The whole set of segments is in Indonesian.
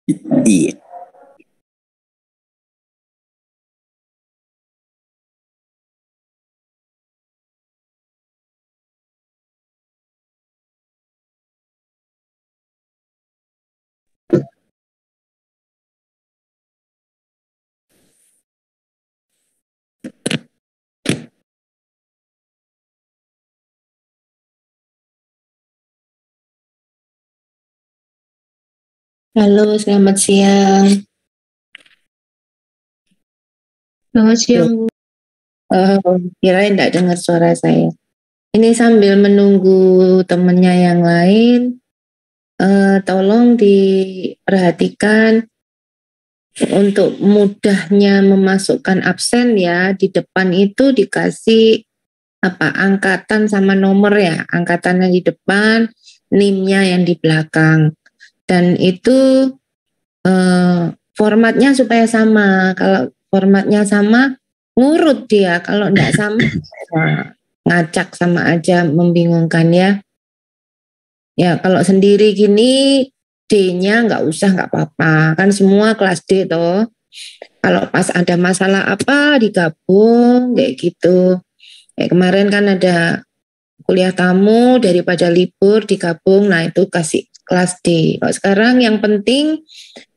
Iya. Halo, selamat siang. Selamat siang, Bu. Kirain tidak dengar suara saya. Ini sambil menunggu temannya yang lain, tolong diperhatikan untuk mudahnya memasukkan absen ya. Di depan itu dikasih apa angkatan sama nomor ya, angkatannya di depan, NIM-nya yang di belakang. Dan itu formatnya supaya sama. Kalau formatnya sama, ngurut dia. Kalau enggak sama, ngacak sama aja, membingungkan ya. Ya, kalau sendiri gini, D-nya nggak usah, nggak apa-apa. Kan semua kelas D toh. Kalau pas ada masalah apa, digabung, kayak gitu. Kayak kemarin kan ada kuliah tamu, daripada libur, digabung, nah itu kasih kelas D. Kalau sekarang yang penting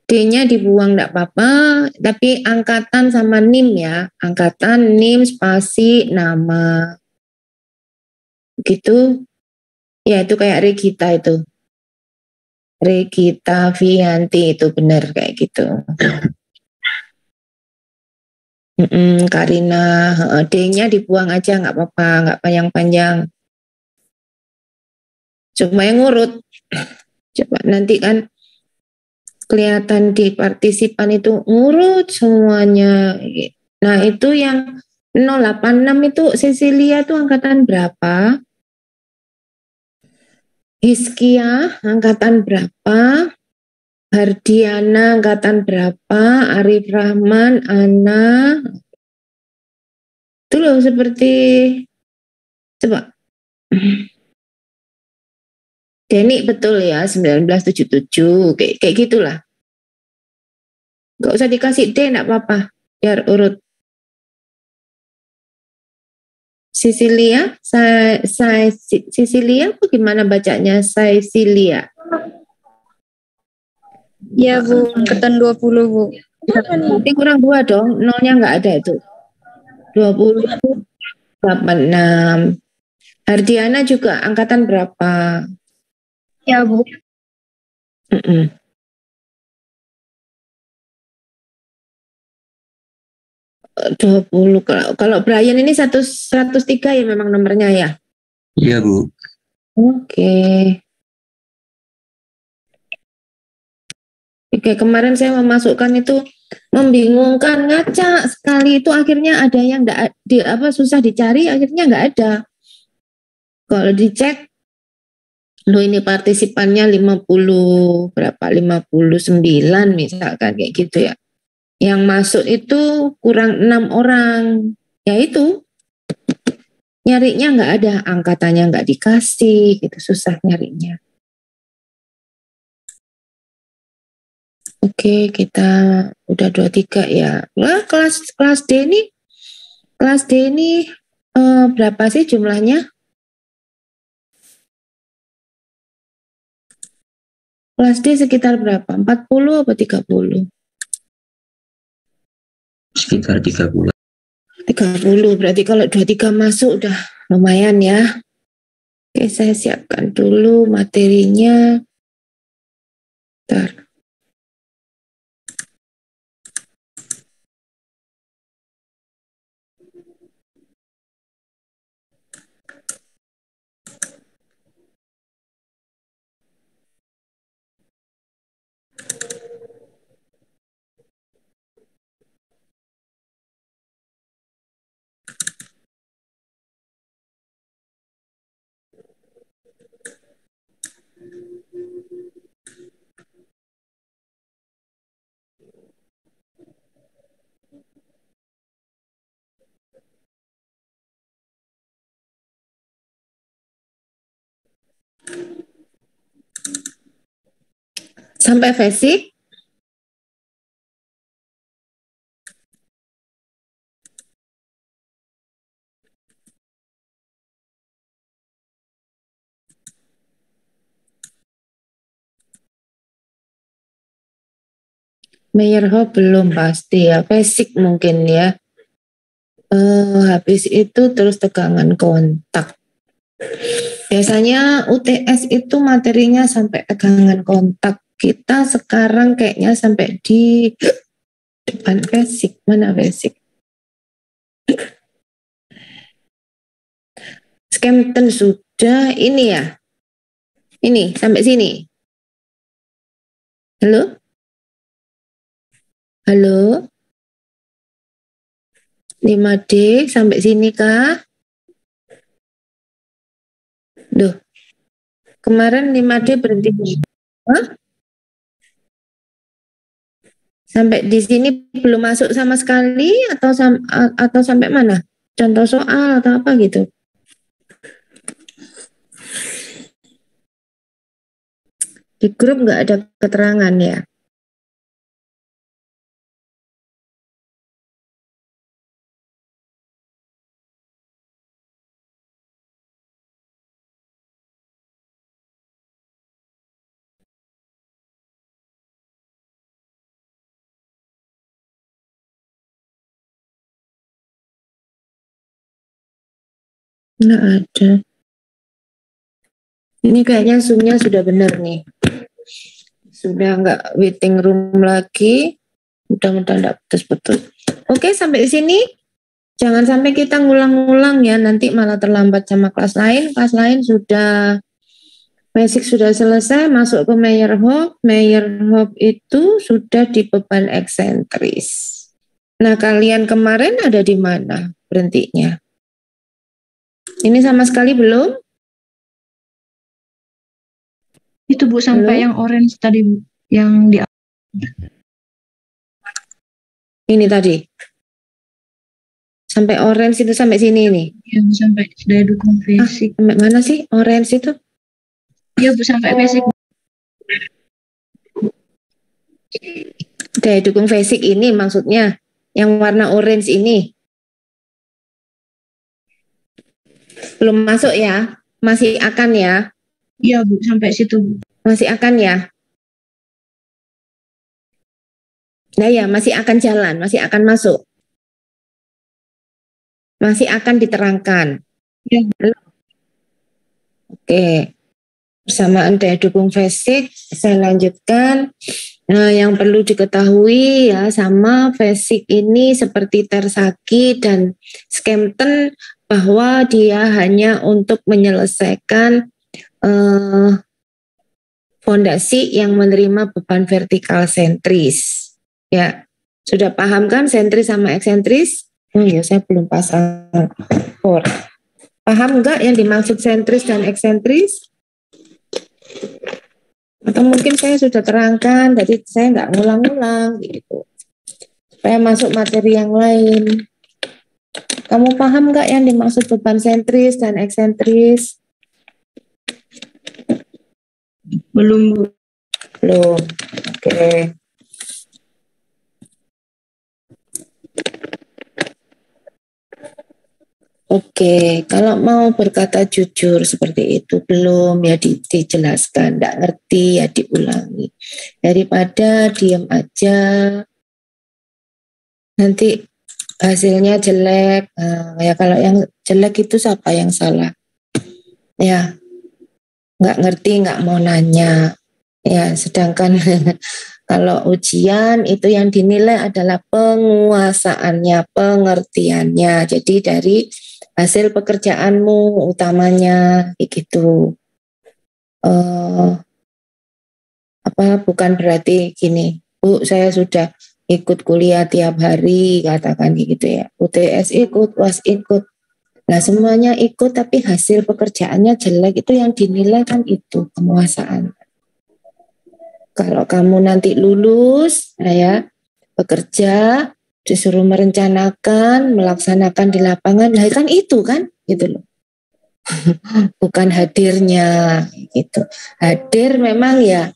D-nya dibuang enggak apa-apa, tapi angkatan sama NIM ya. Angkatan, NIM, spasi, nama. Gitu. Ya itu kayak Regita itu. Regita Vianti itu benar kayak gitu. Karina, D-nya dibuang aja nggak apa-apa, nggak panjang-panjang. Cuma yang ngurut. Coba nanti kan kelihatan di partisipan itu ngurut semuanya. Nah itu yang 086 itu Cecilia itu angkatan berapa? Hiskia angkatan berapa? Hardiana angkatan berapa? Arif Rahman, Ana. Itu loh seperti, coba. Denny betul ya 1977, kayak gitulah. Gak usah dikasih D, enggak apa-apa. Biar urut. Sicilia, Sicilia, gimana bacanya? Sicilia. Ya, Bu. Angkatan 20, Bu. Nanti kurang 2 dong, nolnya nggak ada itu. 20, 86. Hardiana juga angkatan berapa? Ya, Bu. 20. Kalau Brian ini 103 ya memang nomornya ya? Iya, Bu. Oke. Oke, kemarin saya memasukkan itu membingungkan, ngaca sekali itu akhirnya ada yang enggak susah dicari, akhirnya nggak ada. Kalau dicek, lo ini partisipannya 50 berapa? 59 misalkan kayak gitu ya. Yang masuk itu kurang 6 orang. Ya itu, nyarinya nggak ada, angkatannya nggak dikasih, gitu susah nyarinya. Oke, kita udah 23 ya. Wah, kelas D ini berapa sih jumlahnya? Kelas D sekitar berapa? 40 atau 30? Sekitar 30. 30, berarti kalau 23 masuk udah lumayan ya. Oke, saya siapkan dulu materinya. Bentar. Sampai basic? Meyerhof belum pasti ya, basic mungkin ya. Habis itu terus tegangan kontak. Biasanya UTS itu materinya sampai tegangan kontak. Kita sekarang kayaknya sampai di depan basic. Mana basic? Skempton sudah, ini ya. Ini sampai sini. Halo? Halo? 5D sampai sini kah? Duh. Kemarin 5D berhenti. Hah? Sampai di sini belum masuk sama sekali atau sampai mana? Contoh soal atau apa gitu? Di grup nggak ada keterangan ya? Nggak ada. Ini kayaknya Zoom-nya sudah benar nih. Sudah nggak waiting room lagi. Mudah-mudahan nggak putus-putus. Oke, sampai sini. Jangan sampai kita ngulang-ngulang ya. Nanti malah terlambat sama kelas lain. Kelas lain sudah basic sudah selesai. Masuk ke Meyerhof. Meyerhof itu sudah di beban eksentris. Nah, kalian kemarin ada di mana berhentinya? Ini sama sekali belum? Itu Bu sampai Halo? yang orange tadi Bu, yang di Ini tadi. Sampai orange itu sampai sini ini. yang sampai daya dukung basic. Sampai mana sih orange itu? Iya Bu sampai basic. Daya dukung basic ini maksudnya yang warna orange ini. Belum masuk ya? Masih akan ya? Iya Bu sampai situ Bu. Masih akan ya? Nah ya, masih akan jalan, masih akan masuk. Masih akan diterangkan. Ya. Oke. Bersamaan daya dukung basic, saya lanjutkan. Nah, yang perlu diketahui ya sama basic ini seperti Tersaki dan Skempton bahwa dia hanya untuk menyelesaikan fondasi yang menerima beban vertikal sentris. Ya, sudah paham kan sentris sama eksentris? Oh ya, saya belum pasang for. Paham enggak yang dimaksud sentris dan eksentris? Atau mungkin saya sudah terangkan, jadi saya nggak ngulang-ngulang gitu. Supaya masuk materi yang lain. Kamu paham nggak yang dimaksud beban sentris dan eksentris? Belum Bu. Belum. Oke. Oke, kalau mau berkata jujur seperti itu belum ya dijelaskan, tidak ngerti ya diulangi. Daripada diam aja, nanti hasilnya jelek. Nah, ya kalau yang jelek itu siapa yang salah? Ya, nggak ngerti, nggak mau nanya. Ya, sedangkan kalau ujian itu yang dinilai adalah penguasaannya, pengertiannya. Jadi dari hasil pekerjaanmu utamanya gitu. Bukan berarti gini, Bu, saya sudah ikut kuliah tiap hari, katakan gitu ya. UTS ikut, UAS ikut. Nah, semuanya ikut tapi hasil pekerjaannya jelek, itu yang dinilai kan itu penguasaan. Kalau kamu nanti lulus, ya, bekerja, disuruh merencanakan, melaksanakan di lapangan, nah kan itu kan, gitu loh. Bukan hadirnya, gitu. Hadir memang ya,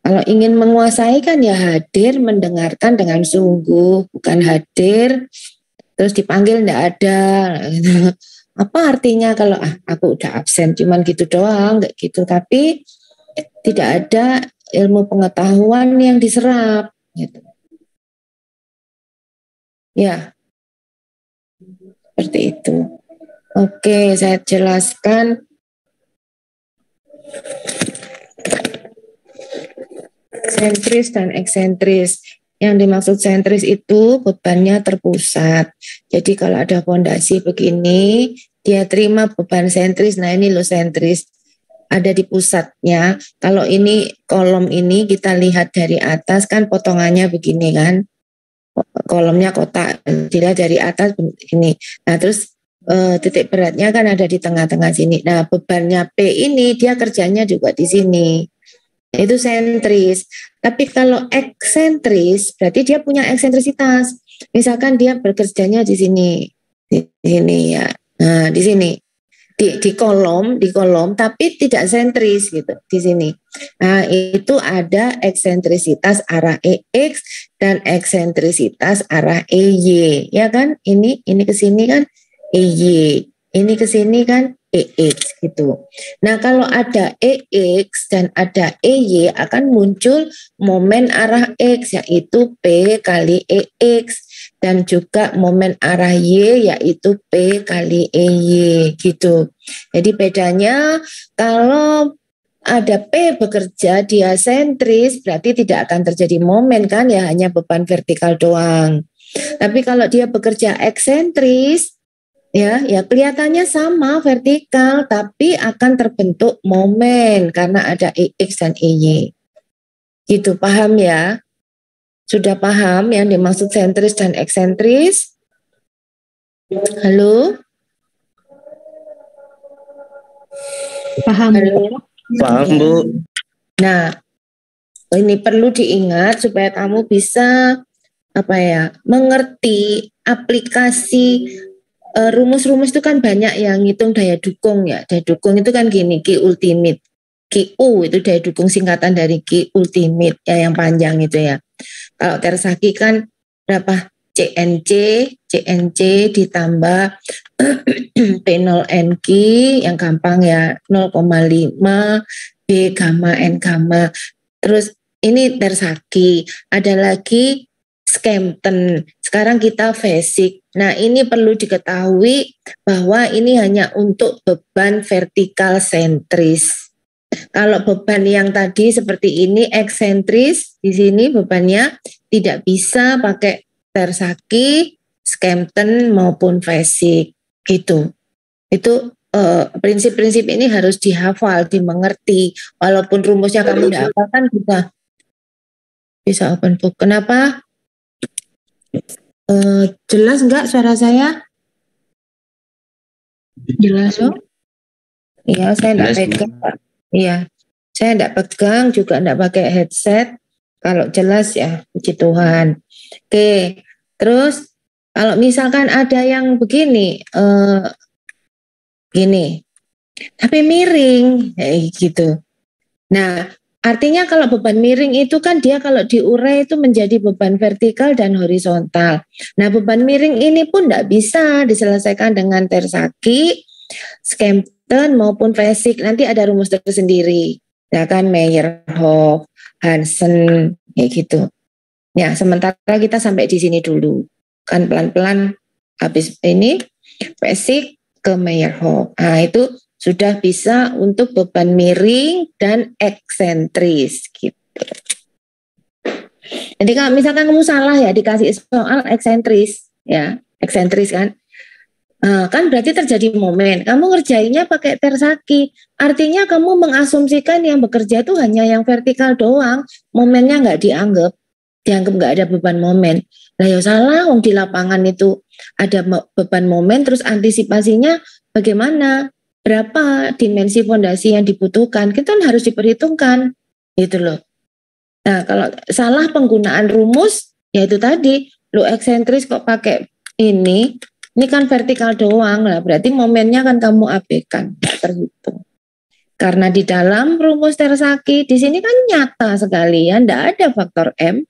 kalau ingin menguasai kan ya hadir, mendengarkan dengan sungguh, bukan hadir, terus dipanggil enggak ada. Gitu. Apa artinya kalau aku udah absen, cuman gitu doang, enggak gitu. Tapi tidak ada ilmu pengetahuan yang diserap. Gitu. Ya, seperti itu. Oke, saya jelaskan. Sentris dan eksentris. Yang dimaksud sentris itu bebannya terpusat. Jadi kalau ada fondasi begini, dia terima beban sentris. Nah ini loh sentris, ada di pusatnya. Kalau ini kolom ini kita lihat dari atas kan potongannya begini kan. Kolomnya kotak, dilihat dari atas ini. Nah terus titik beratnya kan ada di tengah-tengah sini. Nah bebannya P ini dia kerjanya juga di sini. Itu sentris. Tapi kalau eksentris berarti dia punya eksentrisitas. Misalkan dia bekerjanya di sini ya. Nah, di sini di kolom tapi tidak sentris gitu di sini. Nah, itu ada eksentrisitas arah EX dan eksentrisitas arah EY, ya kan? Ini ke sini kan EY, ini ke sini kan EX gitu. Nah, kalau ada EX dan ada EY akan muncul momen arah X yaitu P kali EX dan juga momen arah Y yaitu P kali EY gitu. Jadi bedanya kalau ada P bekerja dia sentris berarti tidak akan terjadi momen kan ya, hanya beban vertikal doang. Tapi kalau dia bekerja eksentris ya kelihatannya sama vertikal tapi akan terbentuk momen karena ada EX dan EY. Gitu, paham ya? Sudah paham yang dimaksud sentris dan eksentris? Halo? Paham. Halo? Paham, Bu. Nah, ini perlu diingat supaya kamu bisa mengerti aplikasi rumus-rumus itu kan banyak yang ngitung daya dukung ya. Daya dukung itu kan gini, Q ultimate. QU itu daya dukung singkatan dari Q ultimate ya yang panjang itu ya. Kalau tersaki kan berapa? CNC ditambah P0NQ yang gampang ya 0,5 B gamma N gamma. Terus ini tersaki. Ada lagi Skempton. Sekarang kita basic. Nah ini perlu diketahui bahwa ini hanya untuk beban vertikal sentris. Kalau beban yang tadi seperti ini eksentris, di sini bebannya tidak bisa pakai tersaki, Skempton maupun basic gitu. Itu prinsip-prinsip ini harus dihafal, dimengerti. Walaupun rumusnya kamu tidak hafal kan bisa open book. Kenapa? Jelas enggak suara saya? Jelas. Iya, saya enggak Jelas, Bu. pegang. Iya, saya enggak pegang juga enggak pakai headset. Kalau jelas ya, puji Tuhan. Oke, terus kalau misalkan ada yang begini, gini, tapi miring, gitu. Nah, artinya kalau beban miring itu kan dia kalau diurai itu menjadi beban vertikal dan horizontal. Nah, beban miring ini pun tidak bisa diselesaikan dengan tersaki, Skempton maupun basic. Nanti ada rumus tersendiri, ya kan Meyerhof, Hansen, kayak gitu. Ya, sementara kita sampai di sini dulu. Kan pelan-pelan habis ini basic ke Meyerhof. Nah, itu sudah bisa untuk beban miring dan eksentris gitu. Jadi kalau misalkan kamu salah ya dikasih soal eksentris ya, eksentris kan. Kan berarti terjadi momen. Kamu ngerjainnya pakai tersaki. Artinya kamu mengasumsikan yang bekerja itu hanya yang vertikal doang. Momennya nggak dianggap. Dianggap nggak ada beban momen. Nah ya salah, di lapangan itu ada beban momen, terus antisipasinya bagaimana? Berapa dimensi fondasi yang dibutuhkan? Kita harus diperhitungkan. Gitu loh. Nah kalau salah penggunaan rumus, ya itu tadi. Lo eksentris kok pakai ini kan vertikal doang lah, berarti momennya kan kamu abaikan, tidak terhitung. Karena di dalam rumus tersaki di sini kan nyata sekali ya, tidak ada faktor M,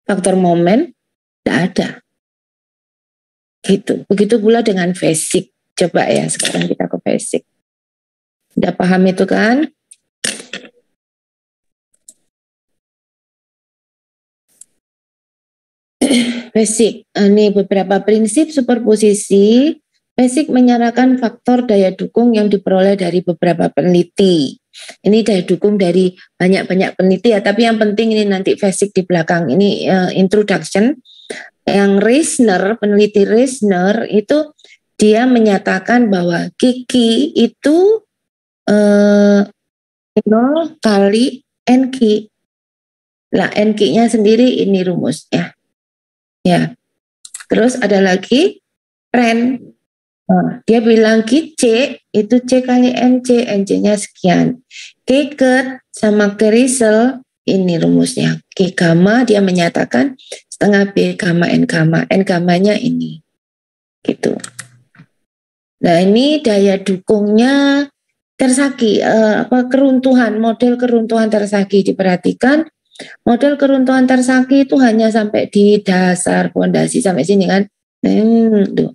faktor momen, tidak ada. Gitu. Begitu pula dengan basic. Coba ya sekarang kita ke basic. Sudah paham itu kan? Basic, ini beberapa prinsip superposisi. Basic menyarankan faktor daya dukung yang diperoleh dari beberapa peneliti. Ini daya dukung dari banyak-banyak peneliti ya, tapi yang penting ini nanti basic di belakang. Ini introduction. Yang Reisner, peneliti Reisner itu dia menyatakan bahwa Kiki itu 0 kali NQ. Lah NQ-nya sendiri ini rumusnya. Ya. Terus ada lagi Ren. Dia bilang K itu C kali NC, NC-nya sekian. Keket sama Kerisel ini rumusnya. K gamma dia menyatakan setengah B gamma N gamma. N gammanya ini. Gitu. Nah ini daya dukungnya Tersaki, keruntuhan, model keruntuhan Tersaki diperhatikan. Model keruntuhan Tersaki itu hanya sampai di dasar fondasi sampai sini kan. Tuh.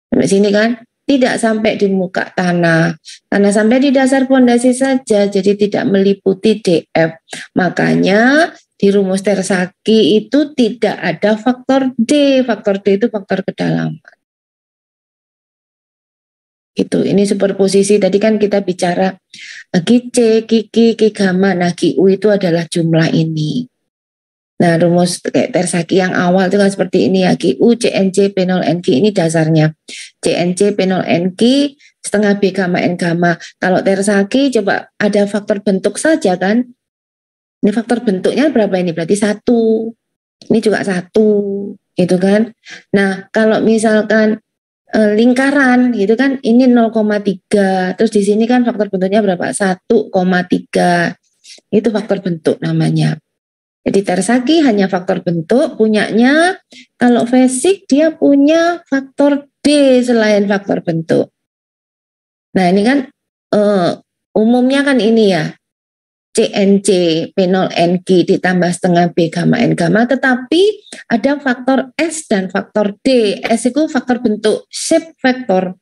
Sampai sini kan. Tidak sampai di muka tanah. Karena sampai di dasar fondasi saja, jadi tidak meliputi DF. Makanya di rumus Tersaki itu tidak ada faktor D. Faktor D itu faktor kedalaman. Gitu. Ini superposisi. Tadi kan kita bicara QC, Kiki, Ki gamma. Nah, QU itu adalah jumlah ini. Nah, rumus kayak Tersaki yang awal itu kan seperti ini ya. QU, CNC, P0, NQ ini dasarnya. CNC, P0, NQ, setengah B gamma, N gamma. Kalau Tersaki coba ada faktor bentuk saja kan. Ini faktor bentuknya berapa ini? Berarti 1. Ini juga 1. Gitu kan. Nah, kalau misalkan lingkaran gitu kan ini 0,3 terus di sini kan faktor bentuknya berapa 1,3 itu faktor bentuk namanya. Jadi Tersaki hanya faktor bentuk punyanya. Kalau Basic dia punya faktor D selain faktor bentuk. Nah ini kan umumnya kan ini ya CNC P0 NQ ditambah setengah B gamma N gamma, tetapi ada faktor S dan faktor D. S itu faktor bentuk, shape factor,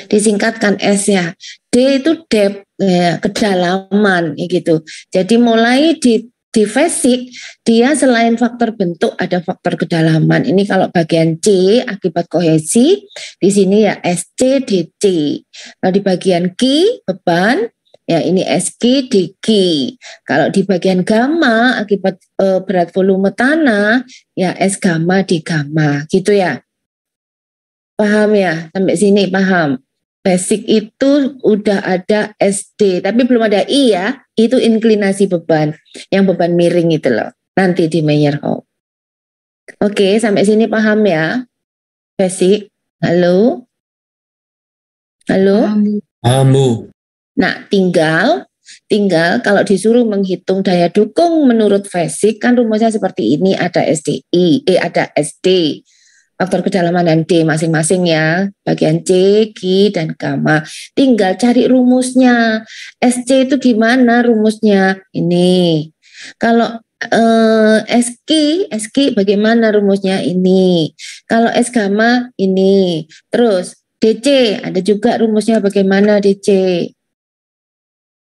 disingkatkan S ya. D itu depth, ya, kedalaman gitu. Jadi mulai di Basic dia selain faktor bentuk ada faktor kedalaman. Ini kalau bagian C akibat kohesi, di sini ya SC DC. Kalau di bagian Q beban ya ini SQ DQ. Kalau di bagian gamma akibat berat volume tanah ya S gamma D gamma gitu ya. Paham ya? Sampai sini paham. Basic itu udah ada SD tapi belum ada I ya. Itu inklinasi beban. Yang beban miring itu loh. Nanti di Meyerhof. Oke, sampai sini paham ya? Basic. Halo? Halo? Paham, Bu. Nah, tinggal kalau disuruh menghitung daya dukung menurut Basic kan rumusnya seperti ini, ada SDI, ada SD, faktor kedalaman dan D masing-masing ya, bagian C, Q, dan gamma. Tinggal cari rumusnya. SC itu gimana rumusnya? Ini. Kalau SQ bagaimana rumusnya? Ini. Kalau S gamma ini. Terus DC ada juga rumusnya bagaimana DC?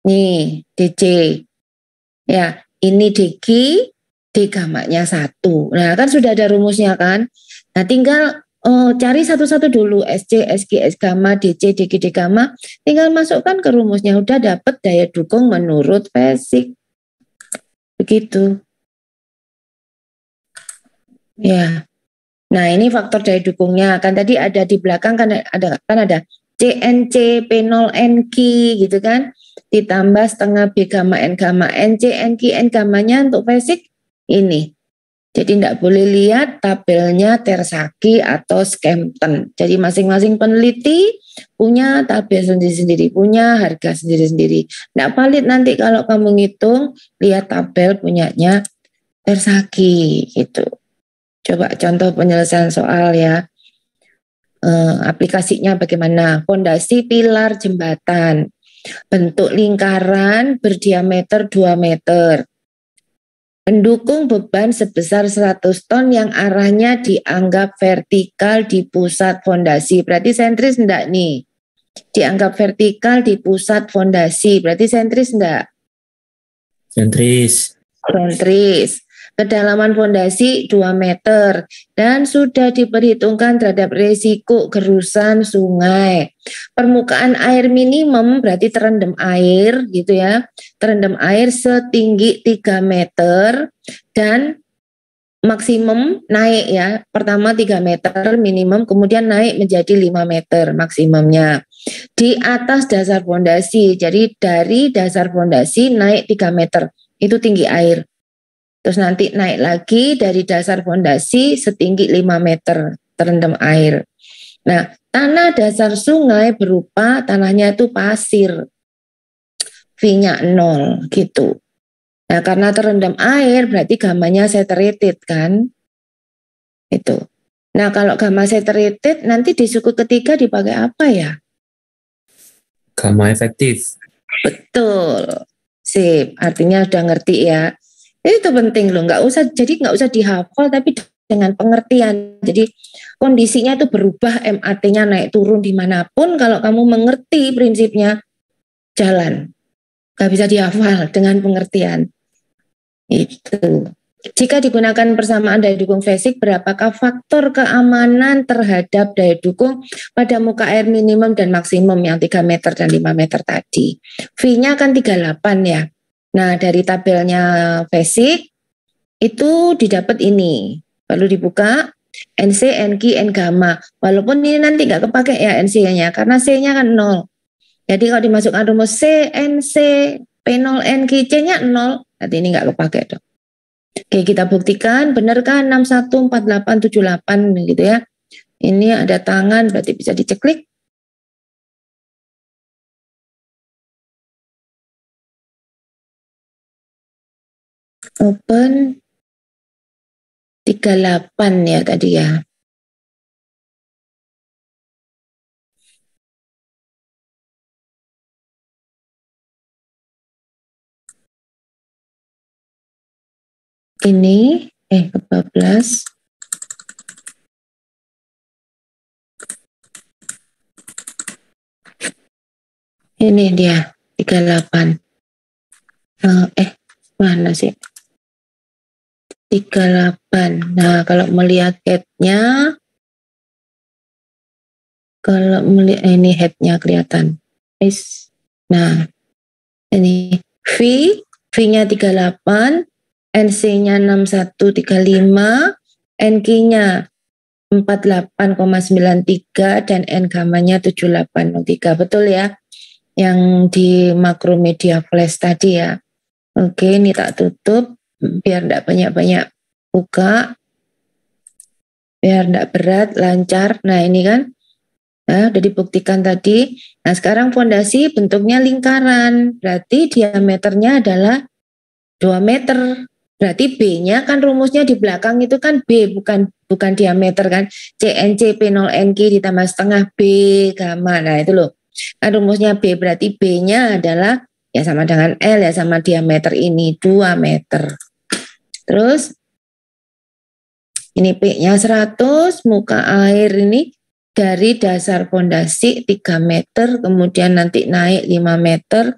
Nih, DC. Ya, ini DQ, D gammanya 1. Nah, kan sudah ada rumusnya kan? Nah, tinggal cari satu-satu dulu. SC, SQ, S gamma, DC, DQ, D gamma. Tinggal masukkan ke rumusnya. Udah dapat daya dukung menurut Basic. Begitu. Ya. Nah, ini faktor daya dukungnya. Kan tadi ada di belakang kan ada CNC P0 NQ gitu kan. Ditambah setengah B gamma N gamma. NC NQ N gammanya untuk Basic ini. Jadi tidak boleh lihat tabelnya Tersaki atau Skempton. Jadi masing-masing peneliti punya tabel sendiri-sendiri, punya harga sendiri-sendiri. Tidak valid nanti kalau kamu ngitung, lihat tabel punyanya Tersaki gitu. Coba contoh penyelesaian soal ya. Aplikasinya bagaimana? Fondasi pilar jembatan. Bentuk lingkaran berdiameter 2 meter. Pendukung beban sebesar 100 ton yang arahnya dianggap vertikal di pusat fondasi. Berarti sentris enggak nih? Dianggap vertikal di pusat fondasi. Berarti sentris enggak? Sentris. Sentris. kedalaman fondasi 2 meter, dan sudah diperhitungkan terhadap risiko gerusan sungai. Permukaan air minimum berarti terendam air gitu ya, terendam air setinggi 3 meter dan maksimum naik ya, pertama 3 meter minimum, kemudian naik menjadi 5 meter maksimumnya. Di atas dasar fondasi, jadi dari dasar fondasi naik 3 meter, itu tinggi air. Terus nanti naik lagi dari dasar fondasi setinggi 5 meter terendam air. Nah, tanah dasar sungai berupa tanahnya itu pasir, V-nya 0 gitu. Nah, karena terendam air berarti gamanya saturated kan? Itu. Nah, kalau gamma saturated nanti di suku ketiga dipakai apa ya? Gamma efektif. Betul. Sip, artinya udah ngerti ya. Itu penting loh, nggak usah dihafal tapi dengan pengertian. Jadi kondisinya itu berubah, MAT-nya naik turun dimanapun, kalau kamu mengerti prinsipnya, jalan. Nggak bisa dihafal dengan pengertian. Itu. Jika digunakan persamaan daya dukung fisik, berapakah faktor keamanan terhadap daya dukung pada muka air minimum dan maksimum yang 3 meter dan 5 meter tadi? V-nya kan 38 ya. Nah, dari tabelnya fisik itu didapat ini. Lalu dibuka NC, NQ, N gamma. Walaupun ini nanti nggak kepake ya NC-nya karena C-nya kan 0. Jadi kalau dimasukkan rumus C, NC, P0, NQ, C-nya 0. Nanti ini nggak kepake dong. Oke, kita buktikan benarkah 614878 gitu ya. Ini ada tangan berarti bisa diceklik. Open 38 ya tadi ya. Ini kebablas. Ini dia 38. Mana sih? 38. Nah, kalau melihat headnya, ini headnya kelihatan. Nah, ini V-nya 38, NC-nya 6135, NQ-nya 48,93 dan N gamma-nya 7803. Betul ya? Yang di makromedia flash tadi ya. Oke, ini tak tutup biar enggak banyak-banyak buka. Biar enggak berat, lancar. Nah, ini kan udah dibuktikan tadi. Nah, sekarang fondasi bentuknya lingkaran. Berarti diameternya adalah 2 meter. Berarti B-nya kan rumusnya di belakang itu kan B, bukan diameter kan. CNC P0NQ ditambah setengah B gamma. Nah, itu loh. Kan rumusnya B, berarti B-nya adalah ya sama dengan L ya, sama diameter ini 2 meter. Terus ini P-nya 100, muka air ini dari dasar fondasi 3 meter, kemudian nanti naik 5 meter.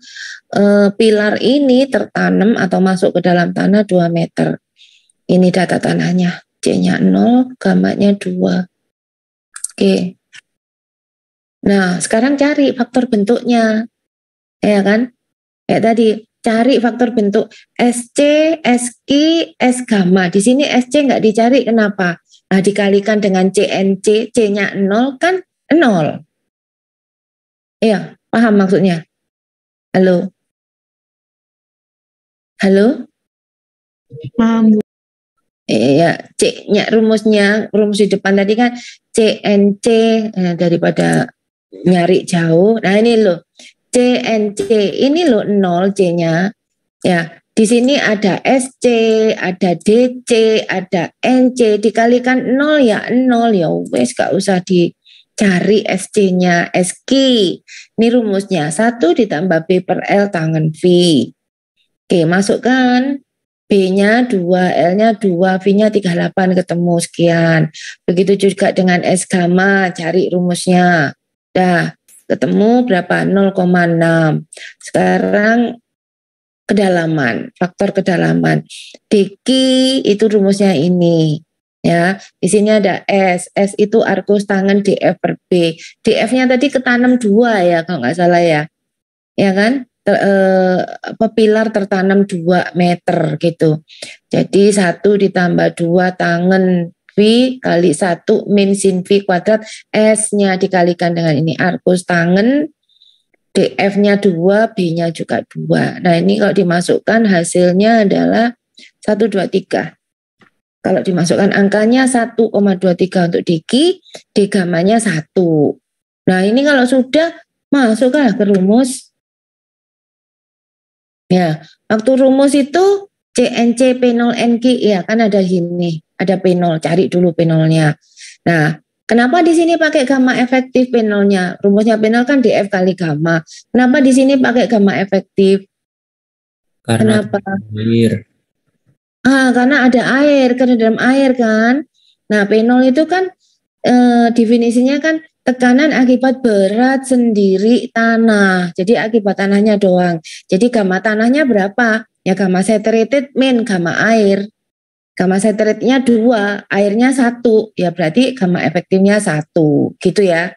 Pilar ini tertanam atau masuk ke dalam tanah 2 meter. Ini data tanahnya. C-nya 0, gammanya 2. Oke. Nah, sekarang cari faktor bentuknya. Ya kan? Kayak tadi, cari faktor bentuk SC, SQ, S gamma. Di sini SC nggak dicari, kenapa? Nah, dikalikan dengan CNC, C-nya 0 kan 0. Iya, paham maksudnya? Halo? Halo? Paham. Iya, C-nya rumus di depan tadi kan CNC daripada nyari jauh. Nah, ini loh. CNC ini loh 0 C-nya. Ya, di sini ada SC, ada DC, ada NC, dikalikan 0 ya 0 ya wes gak usah dicari SC-nya, SQ. Ini rumusnya 1 ditambah B per L tangan V. Oke, masukkan B-nya 2, L-nya 2, V-nya 38 ketemu sekian. Begitu juga dengan S gamma, cari rumusnya. Dah, ketemu berapa? 0,6. Sekarang kedalaman, faktor kedalaman. Diki itu rumusnya ini. Ya, di sini ada S itu arkus tangan DF per B. DF-nya tadi ketanam 2 ya kalau nggak salah ya. Ya kan? Pilar tertanam 2 meter gitu. Jadi 1 ditambah 2 tangan V kali 1 min sin V kuadrat, S-nya dikalikan dengan ini arkus tangan, DF-nya 2, B-nya juga 2. Nah ini kalau dimasukkan hasilnya adalah 123. Kalau dimasukkan angkanya 1,23 untuk diki, D gamanya 1. Nah ini kalau sudah masuklah ke rumus. Ya, waktu rumus itu CNC P0NQ ya kan ada gini, ada P0, cari dulu P0-nya. Nah, kenapa di sini pakai gamma efektif P0-nya? Rumusnya P0 kan DF kali gamma. Kenapa di sini pakai gamma efektif? Karena Kenapa? air. Karena ada air, karena dalam air kan. Nah, P0 itu kan definisinya kan tekanan akibat berat sendiri tanah. Jadi akibat tanahnya doang. Jadi gamma tanahnya berapa? Ya gamma saturated min gamma air. Gamma saturatednya 2, airnya 1. Ya berarti gamma efektifnya 1. Gitu ya.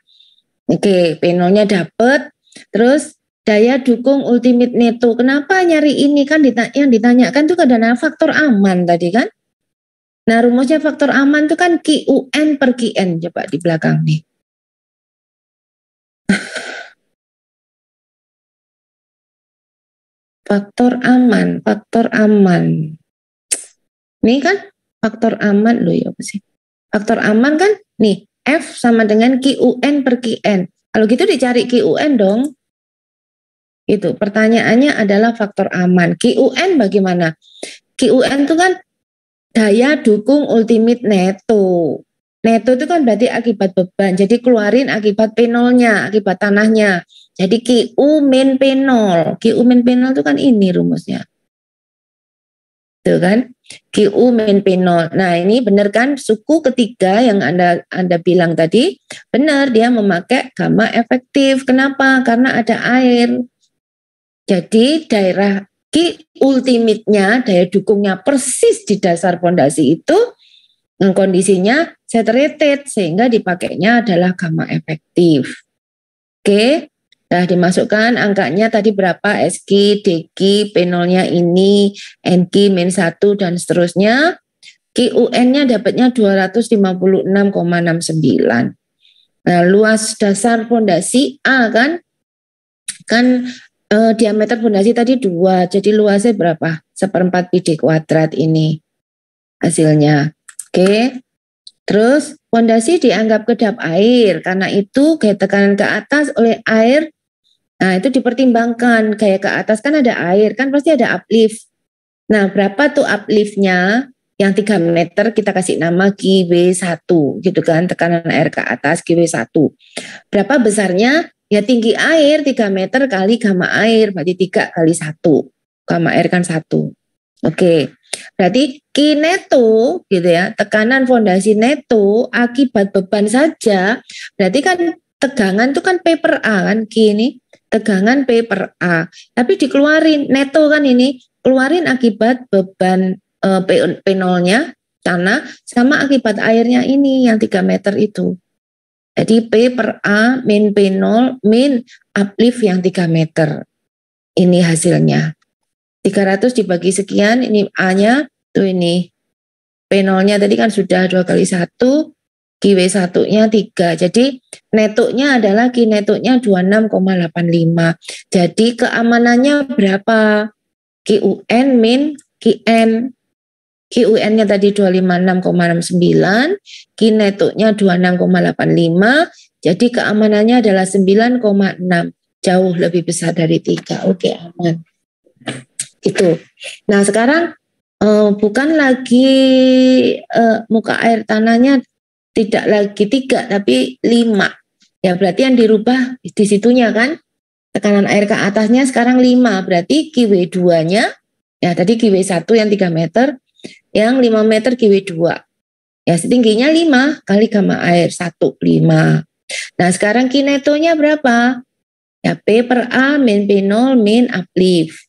Oke, P0-nya dapet. Terus daya dukung ultimate neto. Kenapa nyari ini kan yang ditanyakan tuh kadang faktor aman tadi kan? Nah rumusnya faktor aman tuh kan QN per QN. Coba di belakang nih. Faktor aman. Ini kan faktor aman loh ya apa sih? Faktor aman kan nih F sama dengan QN per QN. Kalau gitu dicari QN dong. Itu pertanyaannya adalah faktor aman. QN bagaimana? QN itu kan daya dukung ultimate neto. Neto itu kan berarti akibat beban. Jadi keluarin akibat P0-nya, akibat tanahnya. Jadi QU min P0. QU min P0 itu kan ini rumusnya. Tuh kan? QU min P0. Nah ini benar kan suku ketiga yang Anda bilang tadi. Benar dia memakai gamma efektif. Kenapa? Karena ada air. Jadi daerah ultimate-nya, daya dukungnya persis di dasar fondasi itu kondisinya saturated sehingga dipakainya adalah gamma efektif. Oke, nah dimasukkan angkanya tadi berapa SQ, DQ, P0-nya ini, NQ min 1 dan seterusnya. QUN-nya dapatnya 256,69. Nah, luas dasar fondasi A kan diameter fondasi tadi 2, jadi luasnya berapa? 1/4 PD kuadrat ini hasilnya. Oke. Terus fondasi dianggap kedap air, karena itu gaya tekanan ke atas oleh air, nah itu dipertimbangkan, gaya ke atas kan ada air, kan pasti ada uplift. Nah berapa tuh upliftnya? Yang 3 meter kita kasih nama GW1 gitu kan, tekanan air ke atas GW1. Berapa besarnya? Ya tinggi air 3 meter kali gamma air, berarti 3 kali 1. Gamma air kan 1. Oke, berarti Q neto gitu ya, tekanan fondasi neto akibat beban saja, berarti kan tegangan itu kan P per A kan, Q ini tegangan P per A. Tapi dikeluarin neto kan ini, keluarin akibat beban P0-nya tanah sama akibat airnya ini yang 3 meter itu. Jadi P per A min P0 min uplift yang 3 meter. Ini hasilnya. 300 dibagi sekian, ini A-nya, tuh ini. P0-nya tadi kan sudah 2 kali 1, QW1-nya 3. Jadi netonya adalah Q netonya 26,85. Jadi keamanannya berapa? QUN min QN. QUN-nya tadi 256,69, Q netonya 26,85, jadi keamanannya adalah 9,6, jauh lebih besar dari 3. Oke, aman. Itu. Nah sekarang bukan lagi muka air tanahnya tidak lagi 3 tapi 5. Ya berarti yang dirubah di situnya kan, tekanan air ke atasnya sekarang 5, berarti QW2-nya, ya tadi QW1 yang 3 meter, yang 5 meter QW2. Ya setingginya 5 kali gamma air 1, 5. Nah sekarang kinetonya berapa? Ya P per A min P0 min uplift.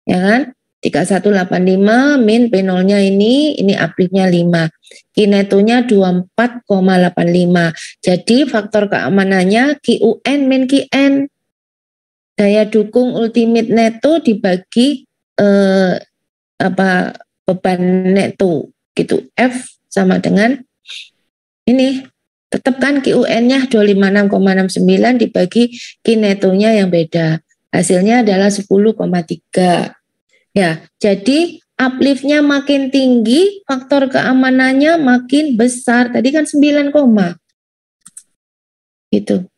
Ya kan? 3185 min P0-nya ini upliftnya 5. Kinetonya 24,85. Jadi faktor keamanannya QN min QN. Daya dukung ultimate neto dibagi beban neto gitu. F sama dengan ini. Tetap kan QN-nya 256,69 dibagi kinetonya yang beda. Hasilnya adalah 10,3. Ya, jadi upliftnya makin tinggi, faktor keamanannya makin besar. Tadi kan 9, gitu.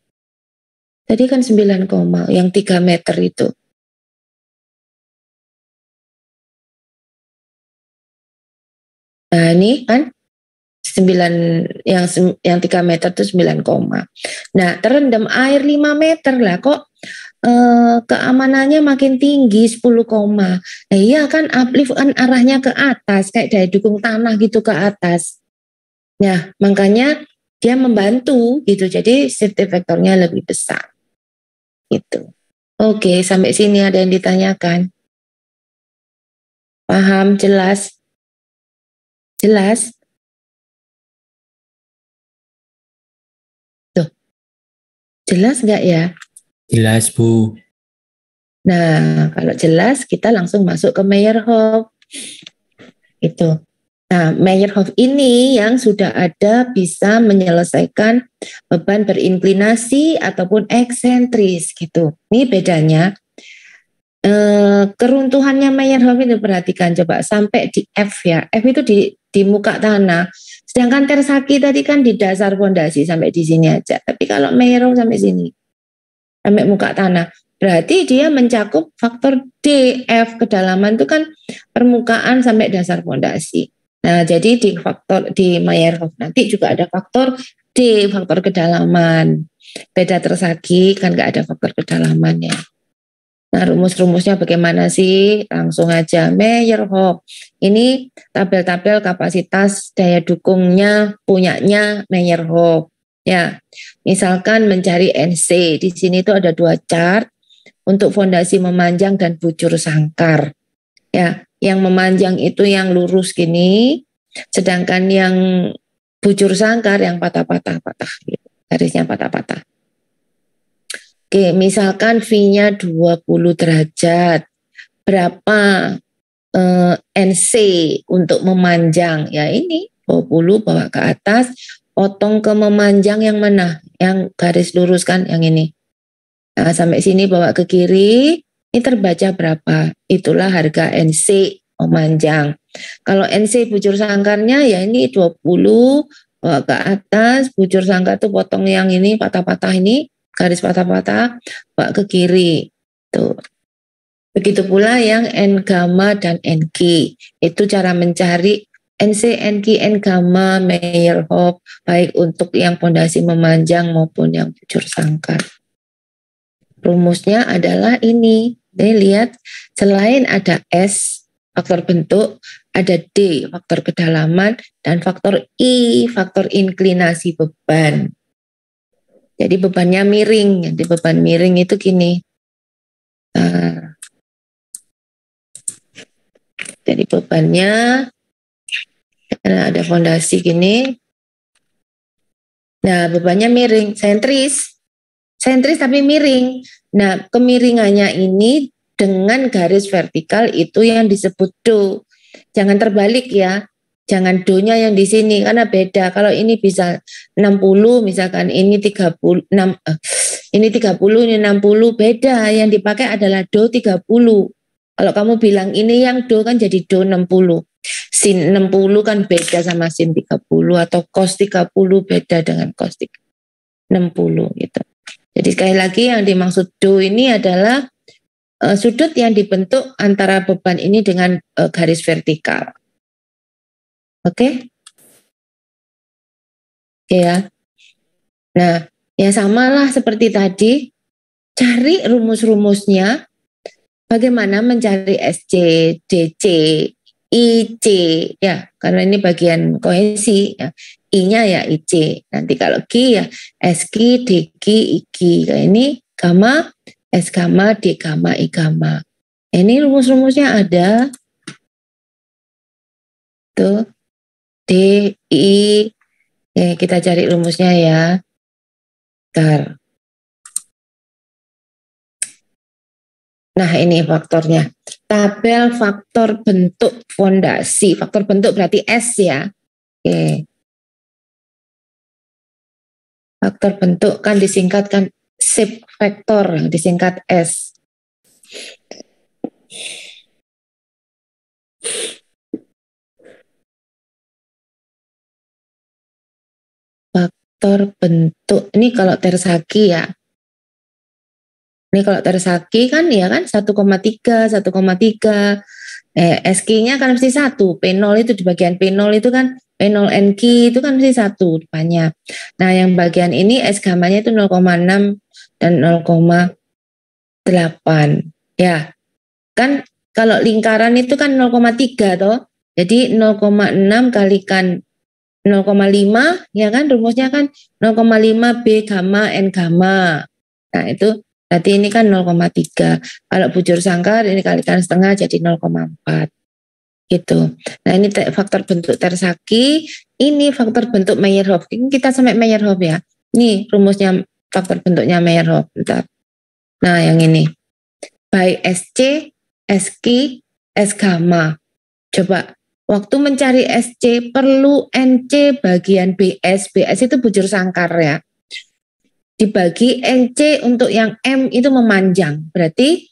Tadi kan 9, yang 3 meter itu. Nah, ini kan 9 yang 3 meter itu 9, Nah, terendam air 5 meter lah kok keamanannya makin tinggi 10, Nah, iya kan uplift kan arahnya ke atas kayak daya dukung tanah gitu ke atas. Nah, makanya dia membantu gitu. Jadi safety factornya lebih besar. Gitu. Oke, sampai sini ada yang ditanyakan? Paham, jelas? Jelas? Tuh. Jelas nggak ya? Jelas, Bu. Nah, kalau jelas kita langsung masuk ke Meyerhof. Itu. Nah, Meyerhof ini yang sudah ada bisa menyelesaikan beban berinklinasi ataupun eksentris gitu. Ini bedanya. Keruntuhannya Meyerhof itu perhatikan coba sampai di F ya. F itu di muka tanah. Sedangkan Tersaki tadi kan di dasar fondasi sampai di sini aja. Tapi kalau Meyerhof sampai sini, sampai muka tanah. Berarti dia mencakup faktor D, F kedalaman itu kan permukaan sampai dasar fondasi. Nah, jadi di Meyerhof nanti juga ada faktor D, faktor kedalaman. Beda Tersaki kan nggak ada faktor kedalamannya. Nah, rumus-rumusnya bagaimana sih? Langsung aja Meyerhof. Ini tabel-tabel kapasitas daya dukungnya punyanya Meyerhof. Ya, misalkan mencari NC. Di sini tuh ada 2 chart untuk fondasi memanjang dan bujur sangkar. Ya, yang memanjang itu yang lurus gini, sedangkan yang bujur sangkar yang patah-patah, garisnya patah-patah. Oke, misalkan V-nya 20 derajat. Berapa NC untuk memanjang? Ya ini 20 bawa ke atas, potong ke memanjang yang mana? Yang garis lurus kan yang ini. Nah, sampai sini bawa ke kiri, ini terbaca berapa? Itulah harga NC memanjang. Kalau NC bujur sangkarnya ya ini 20 bawa ke atas, bujur sangkar tuh potong yang ini patah-patah ini, garis patah-patah, bawa ke kiri. Tuh. Begitu pula yang N gamma dan NQ. Itu cara mencari NC, NQ, N gamma, Meyerhof, baik untuk yang fondasi memanjang maupun yang bujur sangkar. Rumusnya adalah ini. Nih lihat, selain ada S, faktor bentuk, ada D, faktor kedalaman, dan faktor I, faktor inklinasi beban. Jadi bebannya miring. Jadi beban miring itu gini. Jadi bebannya, karena ada fondasi gini. Nah, bebannya miring, sentris tapi miring. Nah, kemiringannya ini dengan garis vertikal itu yang disebut do. Jangan terbalik ya. Jangan do-nya yang di sini karena beda. Kalau ini bisa 60 misalkan ini 30 ini 30 ini 60 beda. Yang dipakai adalah do 30. Kalau kamu bilang ini yang do kan jadi do 60. Sin 60 kan beda sama sin 30 atau cos 30 beda dengan cos 60 gitu. Jadi sekali lagi yang dimaksud do ini adalah sudut yang dibentuk antara beban ini dengan garis vertikal. Oke? Oke ya. Nah, ya samalah seperti tadi. Cari rumus-rumusnya. Bagaimana mencari SC, DC, IC. Ya, karena ini bagian kohesi. Ya. I-nya ya IC. Nanti kalau Q ya SQ, DQ, IQ. Nah, ini gamma, S gamma, D gamma, I gamma. Ini rumus-rumusnya ada. Tuh. D, I. Kita cari rumusnya ya. Bentar. Nah, ini faktornya. Tabel faktor bentuk fondasi. Faktor bentuk berarti S ya. Oke. Faktor bentuk kan disingkatkan shape vektor, disingkat S. Faktor bentuk. Ini kalau Tersaki ya. Ini kalau Tersaki kan ya kan 1,3, 1,3. SQ-nya kan mesti 1. P0 itu di bagian P0 itu kan P0 NQ itu kan mesti 1 depannya. Nah, yang bagian ini S gamanya itu 0,6 dan 0,8. Ya. Kan kalau lingkaran itu kan 0,3 toh. Jadi 0,6 kalikan 0,5 ya kan rumusnya kan 0,5 B gamma N gamma. Nah, itu berarti ini kan 0,3. Kalau bujur sangkar ini kalikan setengah jadi 0,4. Gitu. Nah, ini faktor bentuk Tersaki, ini faktor bentuk Meyerhof. Ini kita sampai Meyerhof ya. Ini rumusnya faktor bentuknya Meyerhof. Bentar. Nah, yang ini. By SC, SQ, S gamma. Coba, waktu mencari SC perlu NC bagian BS. BS itu bujur sangkar ya. Dibagi NC untuk yang M itu memanjang. Berarti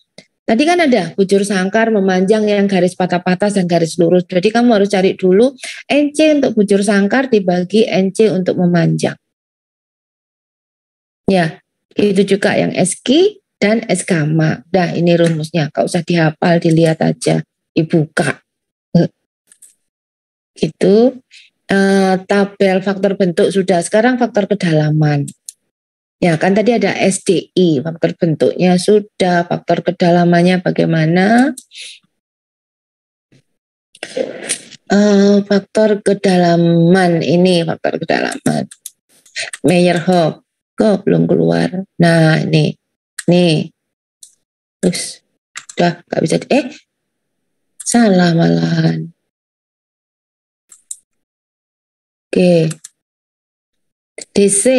tadi kan ada bujur sangkar, memanjang yang garis patah-patah dan garis lurus. Jadi kamu harus cari dulu NC untuk bujur sangkar dibagi NC untuk memanjang. Ya, itu juga yang SQ dan S gamma. Dah, ini rumusnya. Gak usah dihafal, dilihat aja, dibuka. Gitu. Tabel faktor bentuk sudah. Sekarang faktor kedalaman. Ya kan tadi ada SDI, faktor bentuknya sudah, faktor kedalamannya bagaimana? Faktor kedalaman ini, faktor kedalaman. Meyerhof, kok belum keluar? Nah ini, terus udah nggak bisa. Salah malahan. Oke. DC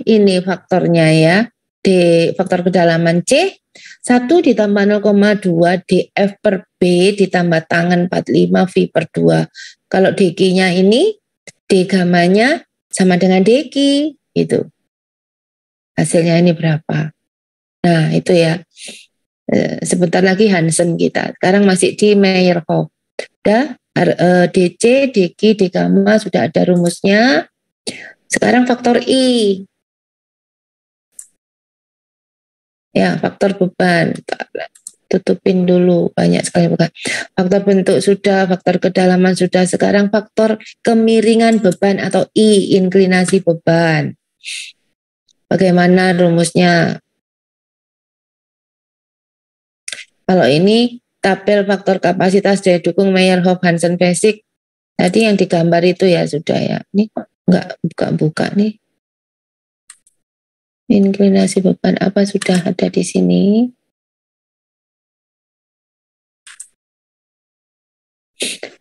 ini faktornya ya. D faktor kedalaman C 1 ditambah 0,2 df per B ditambah tangen 45 V per 2. Kalau dq-nya ini D gamanya sama dengan dq gitu. Hasilnya ini berapa? Nah, itu ya. Sebentar lagi Hansen kita. Sekarang masih di Meyerhof. Udah DC, dq, d gamma sudah ada rumusnya. Sekarang faktor I. Ya, faktor beban. Tutupin dulu, banyak sekali bukan. Faktor bentuk sudah, faktor kedalaman sudah. Sekarang faktor kemiringan beban atau I, inklinasi beban. Bagaimana rumusnya? Kalau ini tabel faktor kapasitas daya dukung Meyerhof Hansen Basic. Tadi yang digambar itu ya sudah ya. Ini enggak buka-buka nih. Inklinasi beban apa sudah ada di sini?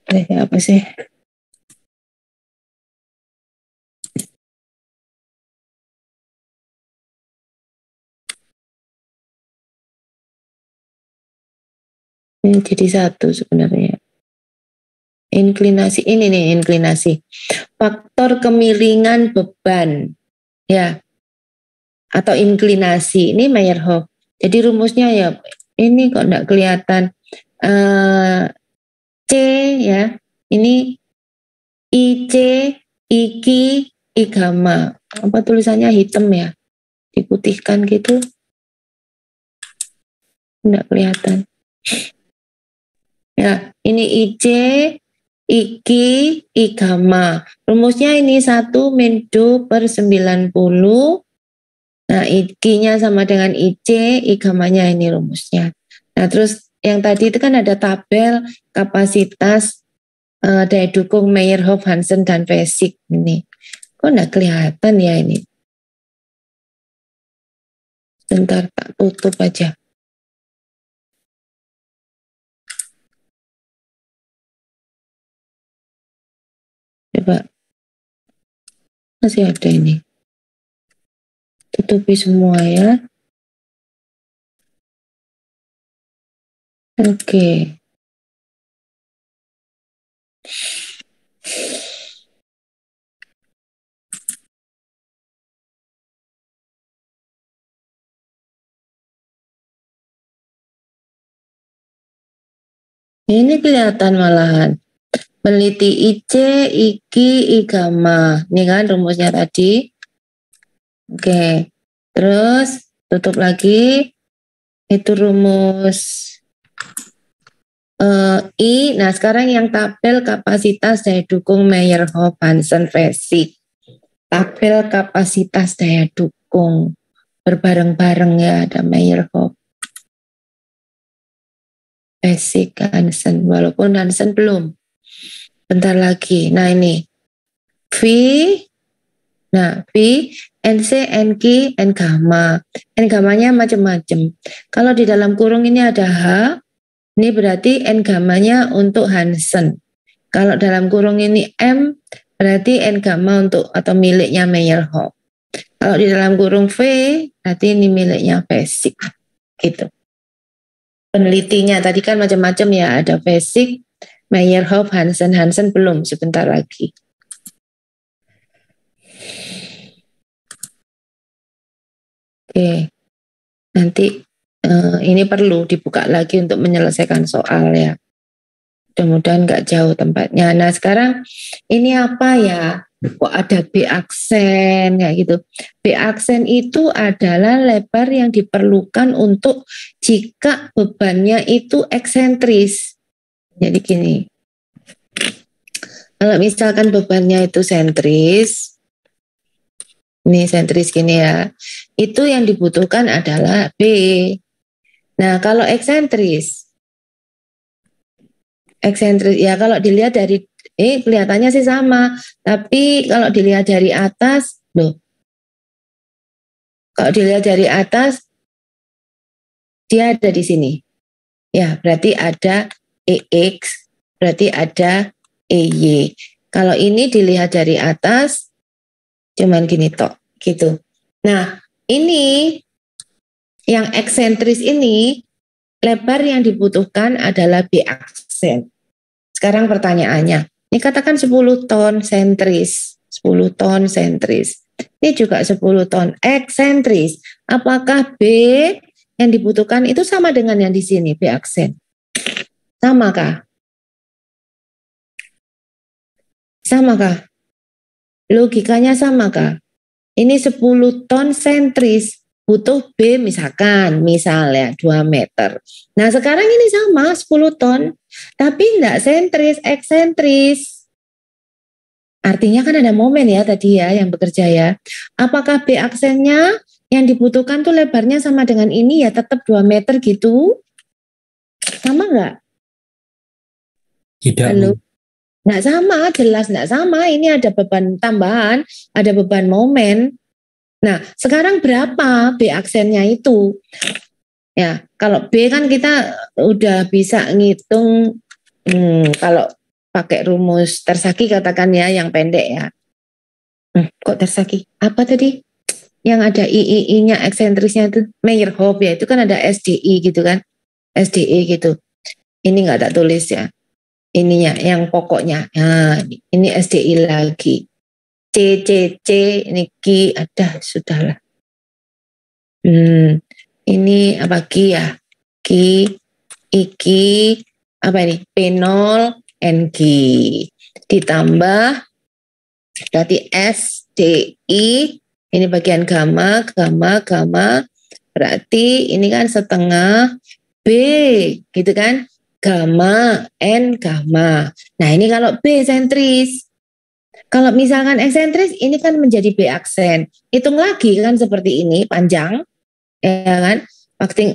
Apa sih? Ini jadi satu sebenarnya. Inklinasi, ini nih inklinasi. Faktor kemiringan beban. Ya. Atau inklinasi. Ini Meyerhof. Jadi rumusnya ya, ini kok enggak kelihatan. C ya. Ini IC, IQ, I gamma. Apa tulisannya hitam ya? Diputihkan gitu. Enggak kelihatan. Ya, ini IC, IQ, I gamma. Rumusnya ini 1 min do per 90. Nah, IQ-nya sama dengan IC, I gammanya ini rumusnya. Nah, terus yang tadi itu kan ada tabel kapasitas daya dukung Meyerhof, Hansen, dan Basic ini. Kok enggak kelihatan ya ini? Bentar, tak tutup aja. Coba. Masih ada ini. Tutupi semua ya. Oke. Ini kelihatan malahan. Peneliti IC, IKI, IGAMA. Ini kan rumusnya tadi. Oke. Terus tutup lagi. Itu rumus I. Nah sekarang yang tabel kapasitas daya dukung Mayer-Hof-Hansen-Fesik. Tabel kapasitas daya dukung. Berbareng-bareng ya ada Mayer-Hof. Fesik, Hansen. Walaupun Hansen belum. Bentar lagi. Nah ini. V. Nah V, NC, NQ, N-gamma. N-gammanya macam-macam. Kalau di dalam kurung ini ada H. Ini berarti N-gammanya untuk Hansen. Kalau dalam kurung ini M. Berarti N-gamma untuk atau miliknya Mayer-Hof. Kalau di dalam kurung V. Berarti ini miliknya Fesik. Gitu. Penelitinya tadi kan macam-macam ya, ada Fesik, Mayer-Hof, Hansen belum, sebentar lagi. Oke, nanti ini perlu dibuka lagi untuk menyelesaikan soal ya. Mudah-mudahan nggak jauh tempatnya. Nah sekarang ini apa ya? Kok ada B aksen kayak gitu. B aksen itu adalah lebar yang diperlukan untuk jika bebannya itu eksentris. Jadi gini. Kalau misalkan bebannya itu sentris, ini sentris gini ya, itu yang dibutuhkan adalah B. Nah kalau eksentris ya kalau dilihat dari kelihatannya sih sama, tapi kalau dilihat dari atas, kalau dilihat dari atas, dia ada di sini. Ya, berarti ada EX, berarti ada EY. Kalau ini dilihat dari atas, cuman gini tok, gitu. Nah, ini yang eksentris ini, lebar yang dibutuhkan adalah B aksen. Sekarang pertanyaannya, ini katakan 10 ton sentris, 10 ton sentris. Ini juga 10 ton eksentris. Apakah B yang dibutuhkan itu sama dengan yang di sini, B aksen? Samakah? Samakah? Logikanya samakah? Ini 10 ton sentris, butuh B misalnya 2 meter. Nah sekarang ini sama 10 ton, tapi enggak sentris, eksentris. Artinya kan ada momen ya tadi ya yang bekerja ya. Apakah B aksennya yang dibutuhkan tuh lebarnya sama dengan ini ya tetap 2 meter gitu? Sama enggak? Tidak. Halo? Enggak sama, jelas enggak sama. Ini ada beban tambahan, ada beban momen. Nah, sekarang berapa B aksennya itu? Ya, kalau B kan kita udah bisa ngitung kalau pakai rumus Tersaki katakan ya yang pendek ya. Kok Tersaki? Apa tadi? Yang ada I-nya eksentrisnya itu Mayer-Hof ya, itu kan ada SDI gitu kan. SDI gitu. Ini enggak tak tulis ya. Ininya yang pokoknya. Nah, ini SDI lagi. C, ini Ki, ada sudahlah. Ini apa Ki ya? Ki, Iki, apa ini? P0, NG. Ditambah, berarti SDI, ini bagian gamma. Berarti ini kan setengah B, gitu kan? Gamma, N, gamma. Nah ini kalau B sentris. Kalau misalkan eksentris, ini kan menjadi B aksen. Hitung lagi kan seperti ini, panjang. Ya kan?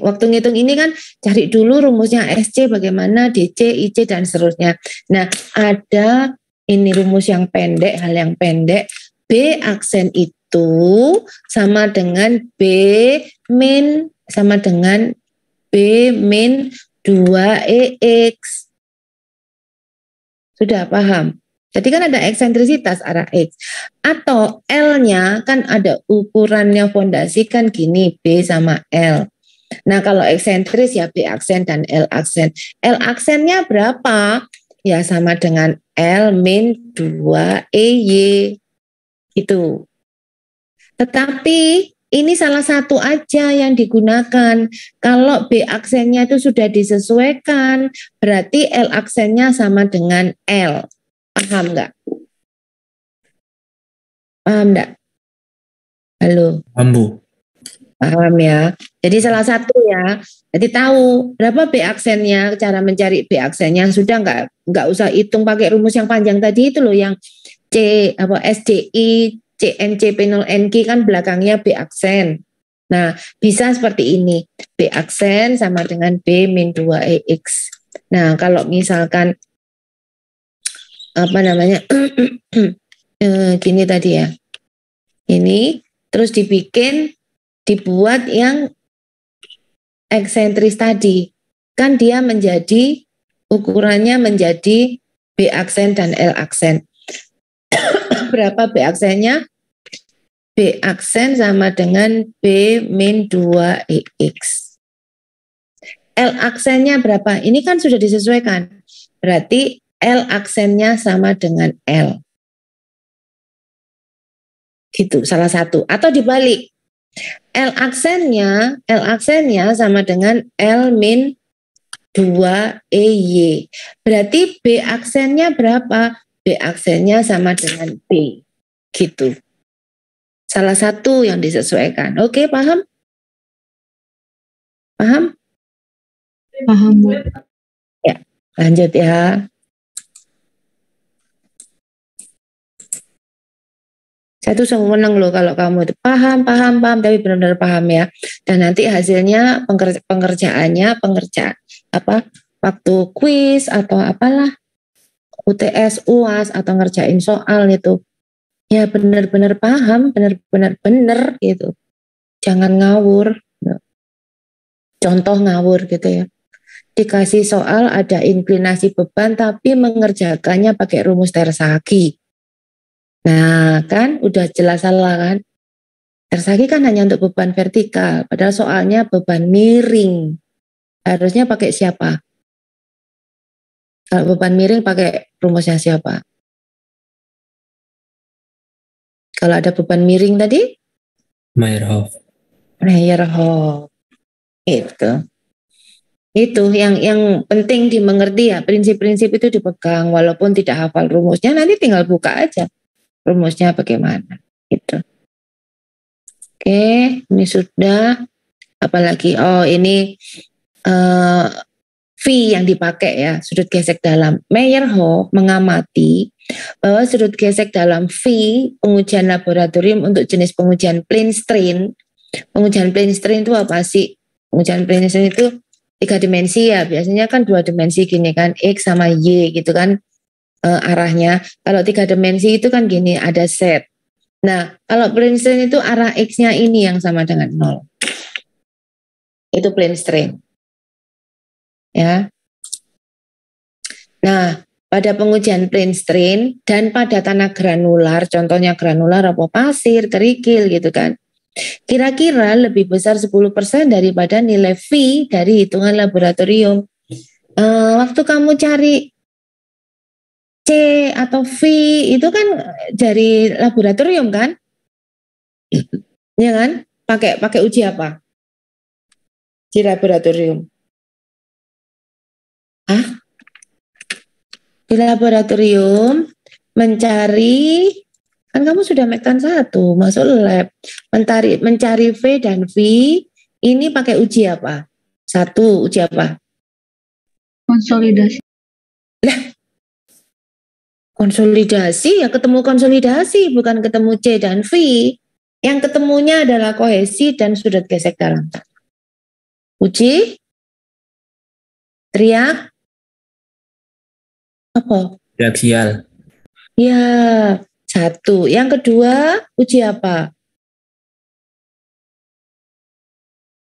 Waktu ngitung ini kan cari dulu rumusnya SC bagaimana, DC, IC, dan seterusnya. Nah, ada ini rumus yang pendek, hal yang pendek. B aksen itu sama dengan B min 2EX. Sudah paham? Jadi kan ada eksentrisitas arah X. Atau L-nya kan ada ukurannya fondasi kan gini, B sama L. Nah kalau eksentris ya B aksen dan L aksen. L aksennya berapa? Ya sama dengan L min 2 EY. Itu. Tetapi ini salah satu aja yang digunakan. Kalau B aksennya itu sudah disesuaikan, berarti L aksennya sama dengan L. Paham nggak? Paham nggak? Halo? Ambu. Paham ya. Jadi salah satu ya. Jadi tahu berapa B aksennya, cara mencari B aksennya sudah nggak usah hitung pakai rumus yang panjang tadi itu loh, yang C apa SDI CNC P0 NQ kan belakangnya B aksen. Nah, bisa seperti ini. B aksen sama dengan B min 2EX. Nah, kalau misalkan apa namanya gini tadi ya. Ini terus dibuat yang eksentris tadi. Kan dia menjadi ukurannya menjadi B aksen dan L aksen. Berapa B aksennya? B aksen sama dengan B min 2EX. L aksennya berapa? Ini kan sudah disesuaikan. Berarti L aksennya sama dengan L. Gitu, salah satu. Atau dibalik. L aksennya sama dengan L min 2EY. Berarti B aksennya berapa? B aksennya sama dengan B. Gitu. Salah satu yang disesuaikan. Oke, paham? Paham? Paham, Bu. Ya, lanjut ya. Saya tuh seneng loh kalau kamu itu paham, tapi benar-benar paham ya. Dan nanti hasilnya pengerjaannya waktu kuis atau apalah, UTS, UAS atau ngerjain soal itu. Ya benar-benar paham, benar gitu. Jangan ngawur. Contoh ngawur gitu ya. Dikasih soal ada inklinasi beban tapi mengerjakannya pakai rumus Tersagi. Nah kan udah jelas salah kan. Tersagi kan hanya untuk beban vertikal, padahal soalnya beban miring. Harusnya pakai siapa? Kalau beban miring pakai rumusnya siapa? Kalau ada beban miring tadi? Meyerhoff. Meyerhoff. Itu yang penting dimengerti ya, prinsip-prinsip itu dipegang walaupun tidak hafal rumusnya, nanti tinggal buka aja rumusnya bagaimana gitu. Oke, ini sudah. Apalagi ini V yang dipakai ya, sudut gesek dalam. Meyerhoff mengamati bahwa sudut gesek dalam V pengujian laboratorium untuk jenis pengujian plane strain. Pengujian plane strain itu apa sih? Pengujian plane strain itu 3 dimensi ya, biasanya kan 2 dimensi gini kan, X sama Y gitu kan arahnya. Kalau 3 dimensi itu kan gini, ada Z. Nah, kalau plane strain itu arah X-nya ini yang sama dengan 0. Itu plane strain. Ya. Nah, pada pengujian plane strain dan pada tanah granular, contohnya granular apa pasir, kerikil gitu kan. Kira-kira lebih besar 10% daripada nilai V dari hitungan laboratorium. Waktu kamu cari C atau V itu kan dari laboratorium kan? Ya kan? Pakai uji apa? Di laboratorium. Di laboratorium mencari, kan kamu sudah Mektan 1 masuk lab, mencari V dan V ini pakai uji apa? 1 uji apa? Konsolidasi. Konsolidasi ya, ketemu konsolidasi bukan ketemu C dan V. Yang ketemunya adalah kohesi dan sudut gesek dalam tanah. Uji? Teriak? Apa? Reaksial. Ya, 1. Yang kedua, uji apa?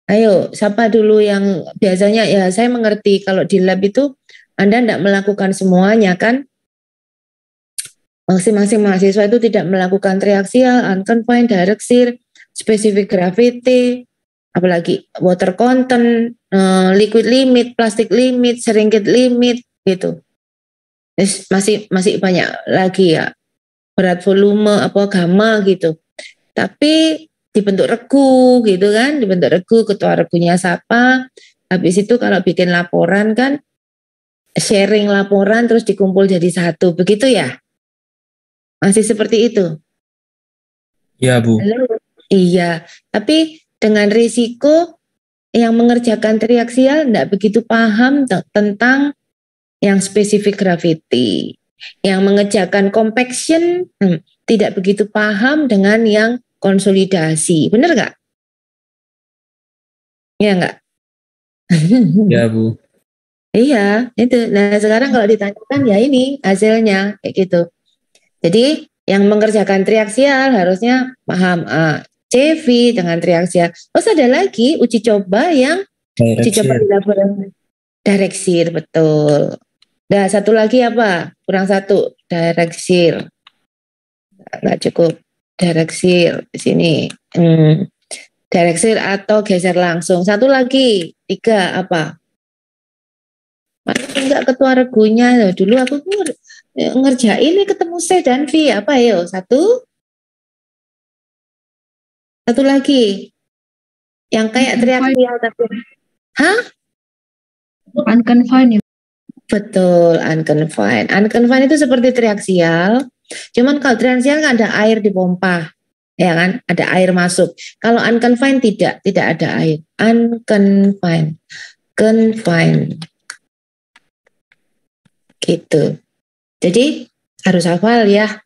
Ayo, siapa dulu yang biasanya ya saya mengerti kalau di lab itu Anda tidak melakukan semuanya kan? Masing-masing mahasiswa itu tidak melakukan triaxial, unconfined, direct shear, specific gravity, apalagi water content, liquid limit, plastic limit, shrinkage limit gitu. Terus masih banyak lagi ya, berat volume apa gamma gitu. Tapi dibentuk regu gitu kan, dibentuk regu, ketua regunya siapa. Habis itu kalau bikin laporan kan sharing laporan terus dikumpul jadi satu, begitu ya? Masih seperti itu? Ya, Bu. Halo? Iya, tapi dengan risiko yang mengerjakan triaksial tidak begitu paham tentang yang spesifik gravity. Yang mengerjakan compaction tidak begitu paham dengan yang konsolidasi. Benar nggak? Iya nggak? Ya, Bu. Iya, itu. Nah, sekarang kalau ditanyakan ya ini hasilnya kayak gitu. Jadi yang mengerjakan triaksial harusnya paham CV dengan triaksial. Terus ada lagi uji coba yang uji coba di laboratorium. Direct shear, betul. Nah, satu lagi apa? Kurang satu, direct shear. Nggak cukup. Direct shear di sini. Direct shear atau geser langsung. Satu lagi, 3 apa? Enggak ketua regunya. Dulu aku ngerjain ini ketemu C dan V. Apa ya? Satu lagi. Yang kayak triaksial tapi. Hah? Unconfined ya. Betul, unconfined. Unconfined itu seperti triaksial. Cuman kalau triaksial kan ada air di pompa. Ya kan? Ada air masuk. Kalau unconfined tidak ada air. Unconfined. Confined. Gitu. Jadi harus hafal ya.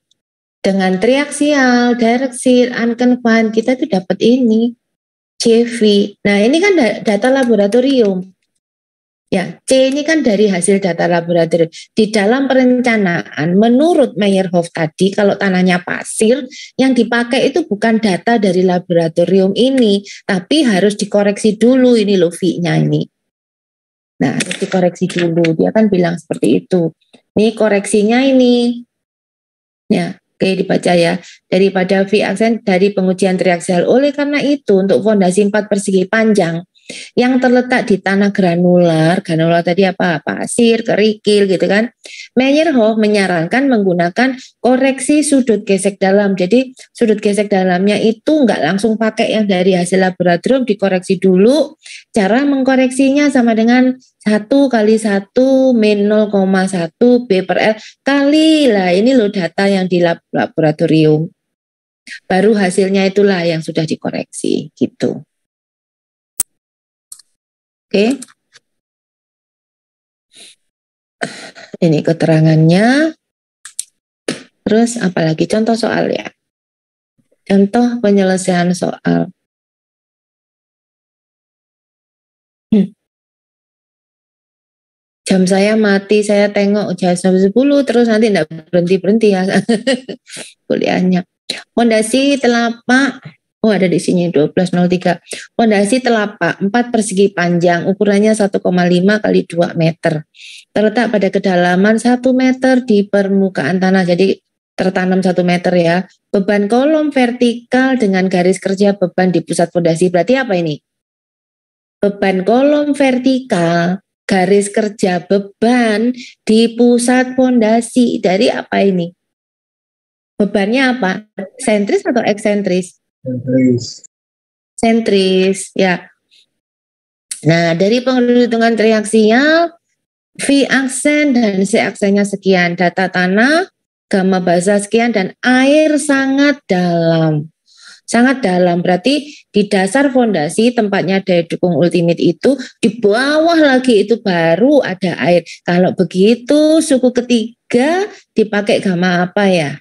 Dengan triaksial, direct shear, unconfined, kita tuh dapat ini. CV. Nah, ini kan data laboratorium. Ya, C ini kan dari hasil data laboratorium. Di dalam perencanaan, menurut Meyerhof tadi, kalau tanahnya pasir, yang dipakai itu bukan data dari laboratorium ini, tapi harus dikoreksi dulu ini loh V-nya ini. Nah, harus dikoreksi dulu. Dia kan bilang seperti itu. Ini koreksinya ini. Ya, oke dibaca ya. Daripada V aksen dari pengujian triaksial. Oleh karena itu, untuk fondasi 4 persegi panjang yang terletak di tanah granular tadi apa? Pasir, kerikil gitu kan. Meyerhof menyarankan menggunakan koreksi sudut gesek dalam. Jadi sudut gesek dalamnya itu enggak langsung pakai yang dari hasil laboratorium, dikoreksi dulu. Cara mengkoreksinya sama dengan 1 kali 1 min 0,1 B per L kali lah. Ini loh data yang di laboratorium. Baru hasilnya itulah yang sudah dikoreksi gitu. Oke. Ini keterangannya. Terus apalagi contoh soal ya. Contoh penyelesaian soal. Jam saya mati, saya tengok jam 10 terus nanti enggak berhenti-berhenti ya kuliahnya. Fondasi telapak, ada di sini 1203. Fondasi telapak 4 persegi panjang, ukurannya 1,5 kali 2 meter. Terletak pada kedalaman 1 meter di permukaan tanah, jadi tertanam 1 meter ya. Beban kolom vertikal dengan garis kerja beban di pusat fondasi. Berarti apa ini? Beban kolom vertikal, garis kerja beban di pusat fondasi. Dari apa ini? Bebannya apa? Sentris atau eksentris? Sentris, ya. Nah, dari penghitungan triaksial, V aksen dan C aksennya sekian. Data tanah, gamma basal sekian, dan air sangat dalam. Sangat dalam, berarti di dasar fondasi tempatnya daya dukung ultimate itu, di bawah lagi itu baru ada air. Kalau begitu, suku ketiga dipakai gamma apa ya?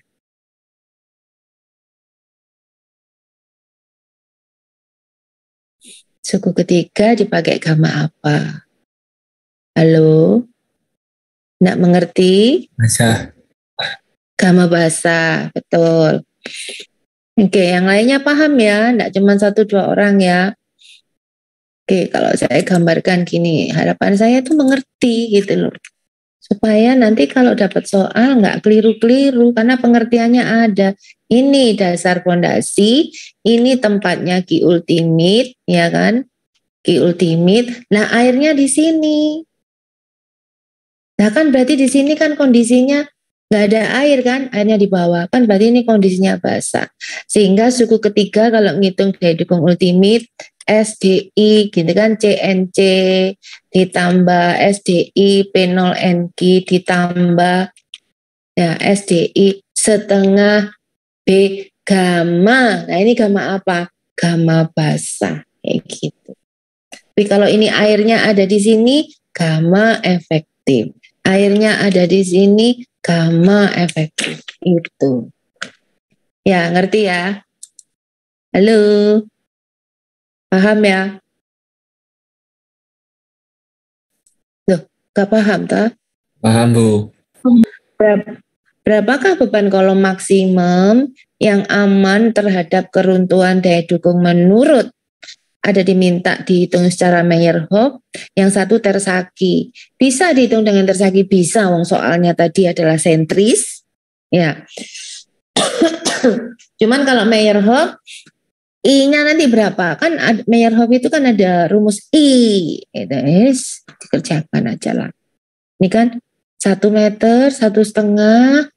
Suku ketiga dipakai gamma apa? Halo? Nggak mengerti? Basah. Gamma basah, betul. Oke, yang lainnya paham ya? Nggak cuma 1-2 orang ya. Oke, kalau saya gambarkan gini, harapan saya tuh mengerti gitu loh. Supaya nanti kalau dapat soal nggak keliru-keliru karena pengertiannya ada. Ini dasar fondasi, ini tempatnya Ki Ultimate, ya kan? Ki Ultimate. Nah, airnya di sini. Nah, kan berarti di sini kan kondisinya nggak ada air kan, airnya di bawah. Kan berarti ini kondisinya basah. Sehingga suku ketiga kalau ngitung dari dukung ultimate, SDI gitu kan, CNC ditambah SDI P0NQ ditambah ya SDI setengah B gamma. Nah, ini gamma apa? Gamma basah kayak gitu. Tapi kalau ini airnya ada di sini, gamma efektif. Airnya ada di sini, gamma efektif. Itu. Ya, ngerti ya? Halo, paham ya? Loh, gak paham tak? Paham, Bu. Berapakah beban kolom maksimum yang aman terhadap keruntuhan daya dukung menurut ada diminta dihitung secara Meyerhof, yang satu tersaki. Bisa dihitung dengan tersaki? Bisa, wong soalnya tadi adalah sentris. Ya. Cuman kalau Meyerhof, I-nya nanti berapa? Kan Meyerhof itu kan ada rumus I. Itu dikerjakan aja lah. Ini kan 1 meter, 1,5.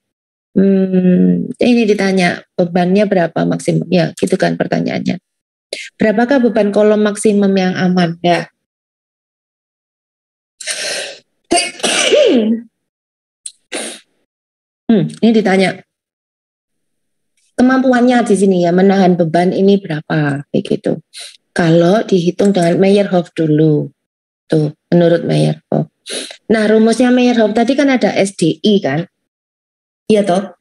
Ini ditanya bebannya berapa maksimum? Ya, gitu kan pertanyaannya. Berapakah beban kolom maksimum yang aman? Ya. Ini ditanya kemampuannya di sini ya menahan beban ini berapa kayak gitu. Kalau dihitung dengan Meyerhof dulu, tuh menurut Meyerhof. Nah rumusnya Meyerhof tadi kan ada SDI kan, iya toh?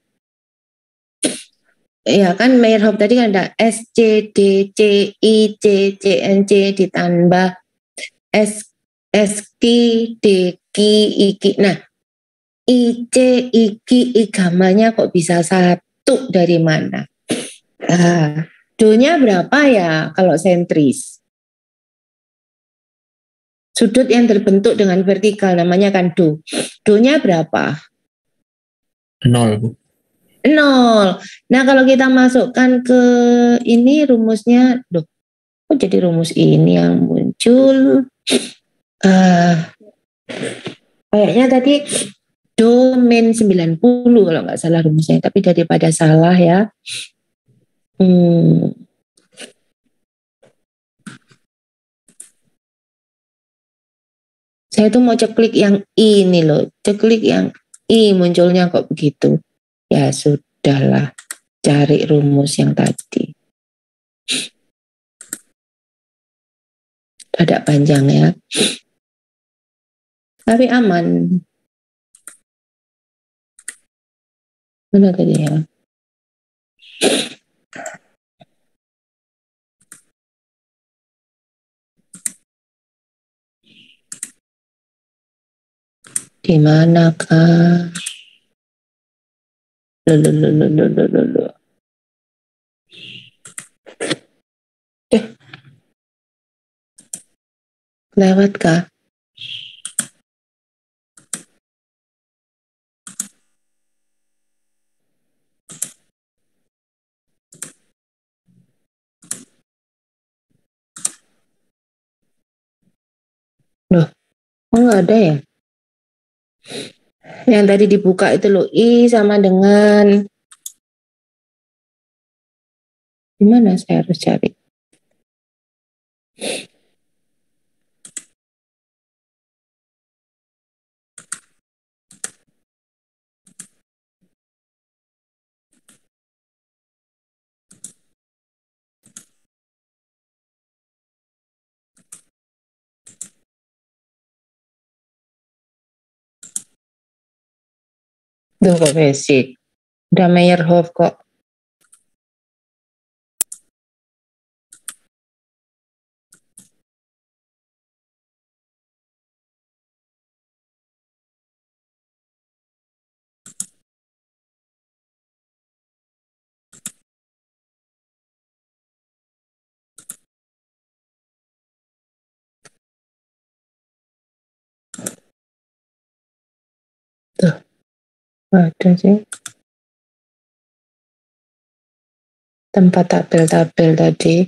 Iya kan Meyerhof tadi kan ada SCDCICCNC ditambah SQ DQ IQ. Nah IC IQ I gamanya kok bisa satu dari mana? Do-nya berapa ya kalau sentris? Sudut yang terbentuk dengan vertikal namanya kan do. Do-nya berapa? 0, Bu. 0. Nah kalau kita masukkan ke ini rumusnya, kok jadi rumus ini yang muncul? Kayaknya tadi domain 90 kalau nggak salah rumusnya, tapi daripada salah ya. Saya tuh mau ceklik yang ini loh, ceklik yang I munculnya kok begitu. Ya sudahlah, cari rumus yang tadi. Ada panjang ya. Tapi aman. Mana tadi ya? Di manakah? Loh. Lewat kah? Loh, kok nggak ada ya? Yang tadi dibuka itu loh, I sama dengan di mana saya harus cari? Duh kok basic. Udah Meyerhof kok. Ada sih. Tempat tabel-tabel tadi.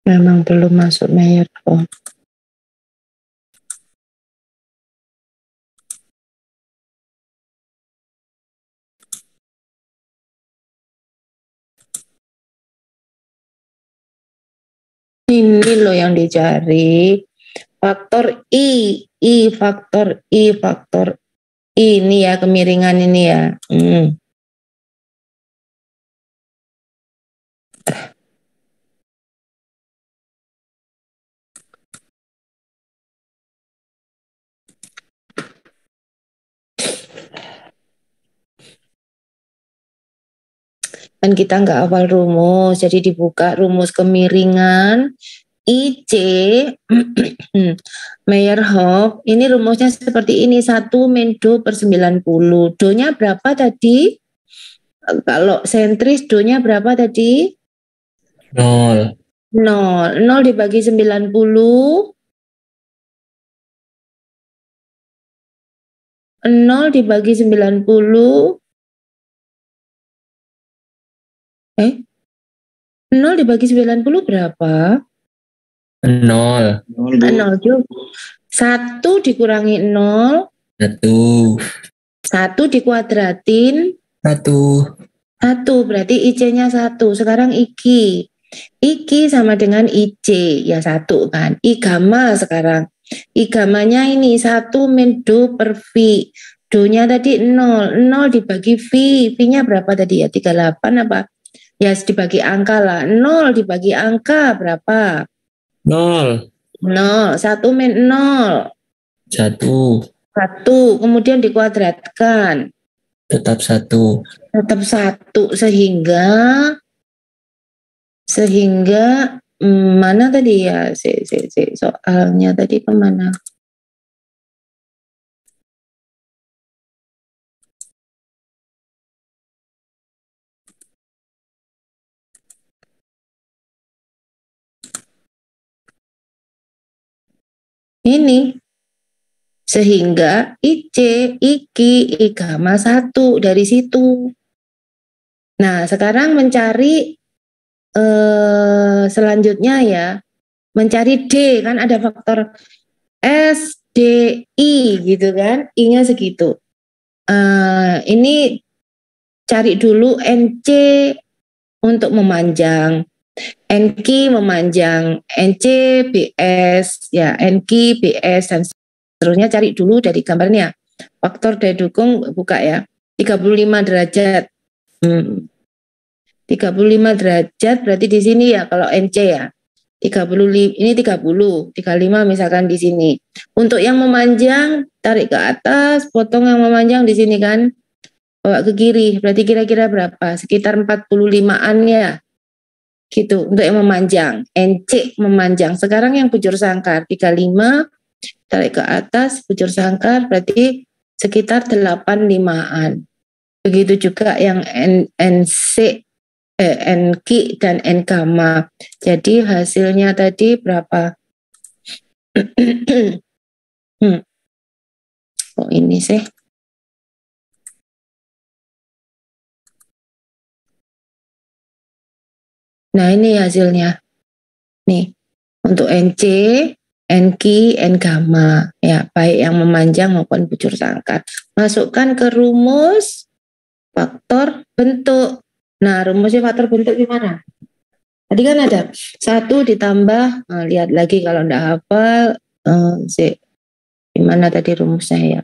Memang belum masuk Meyerhof. Ini loh yang dicari. Faktor faktor ini ya, kemiringan ini ya. Kan kita nggak hafal rumus, jadi dibuka rumus kemiringan IC Meyerhof. Ini rumusnya seperti ini, 1 min do per 90. Do-nya berapa tadi? Kalau sentris do-nya berapa tadi? 0. 0 dibagi 90. 0 dibagi 90. 0 dibagi 90 berapa? 0. 0 juga. 1 dikurangi 0. 1. 1 dikuadratin. 1. 1 berarti IC-nya 1. Sekarang IQ. IQ sama dengan IC. Ya 1 kan. I gamma sekarang. I gammanya ini 1 min do per V. Do-nya tadi 0. 0 dibagi V. V-nya berapa tadi ya? 38 apa? Ya dibagi angka lah. 0 dibagi angka berapa? 0. 0. 1 min 0. 1. 1. Kemudian dikuadratkan. Tetap 1. Tetap 1. Sehingga mana tadi ya? Soalnya tadi kemana? Ini. Sehingga IC, IQ, I gamma 1 dari situ. Nah, sekarang mencari selanjutnya ya. Mencari D, kan ada faktor S, D, I gitu kan. I-nya segitu. Ini cari dulu NC untuk memanjang. NQ memanjang, NC, BS, ya NQ, BS, dan seterusnya. Cari dulu dari gambarnya. Faktor daya dukung buka ya. 35 derajat. 35 derajat berarti di sini ya kalau NC ya. 35 ini 30, 35 misalkan di sini. Untuk yang memanjang tarik ke atas, potong yang memanjang di sini kan. Bawa ke kiri, berarti kira-kira berapa? Sekitar 45-an ya. Gitu untuk yang memanjang. NC memanjang. Sekarang yang bujur sangkar 35 tarik ke atas bujur sangkar berarti sekitar 85-an. Begitu juga yang NC, NQ dan N gamma. Jadi hasilnya tadi berapa? Oh ini sih. Nah ini hasilnya. Nih untuk NC, NQ, N gamma. Ya baik yang memanjang maupun bujur sangkar. Masukkan ke rumus faktor bentuk. Nah rumusnya faktor bentuk gimana? Tadi kan ada 1 ditambah, lihat lagi kalau enggak hafal, gimana tadi rumusnya ya?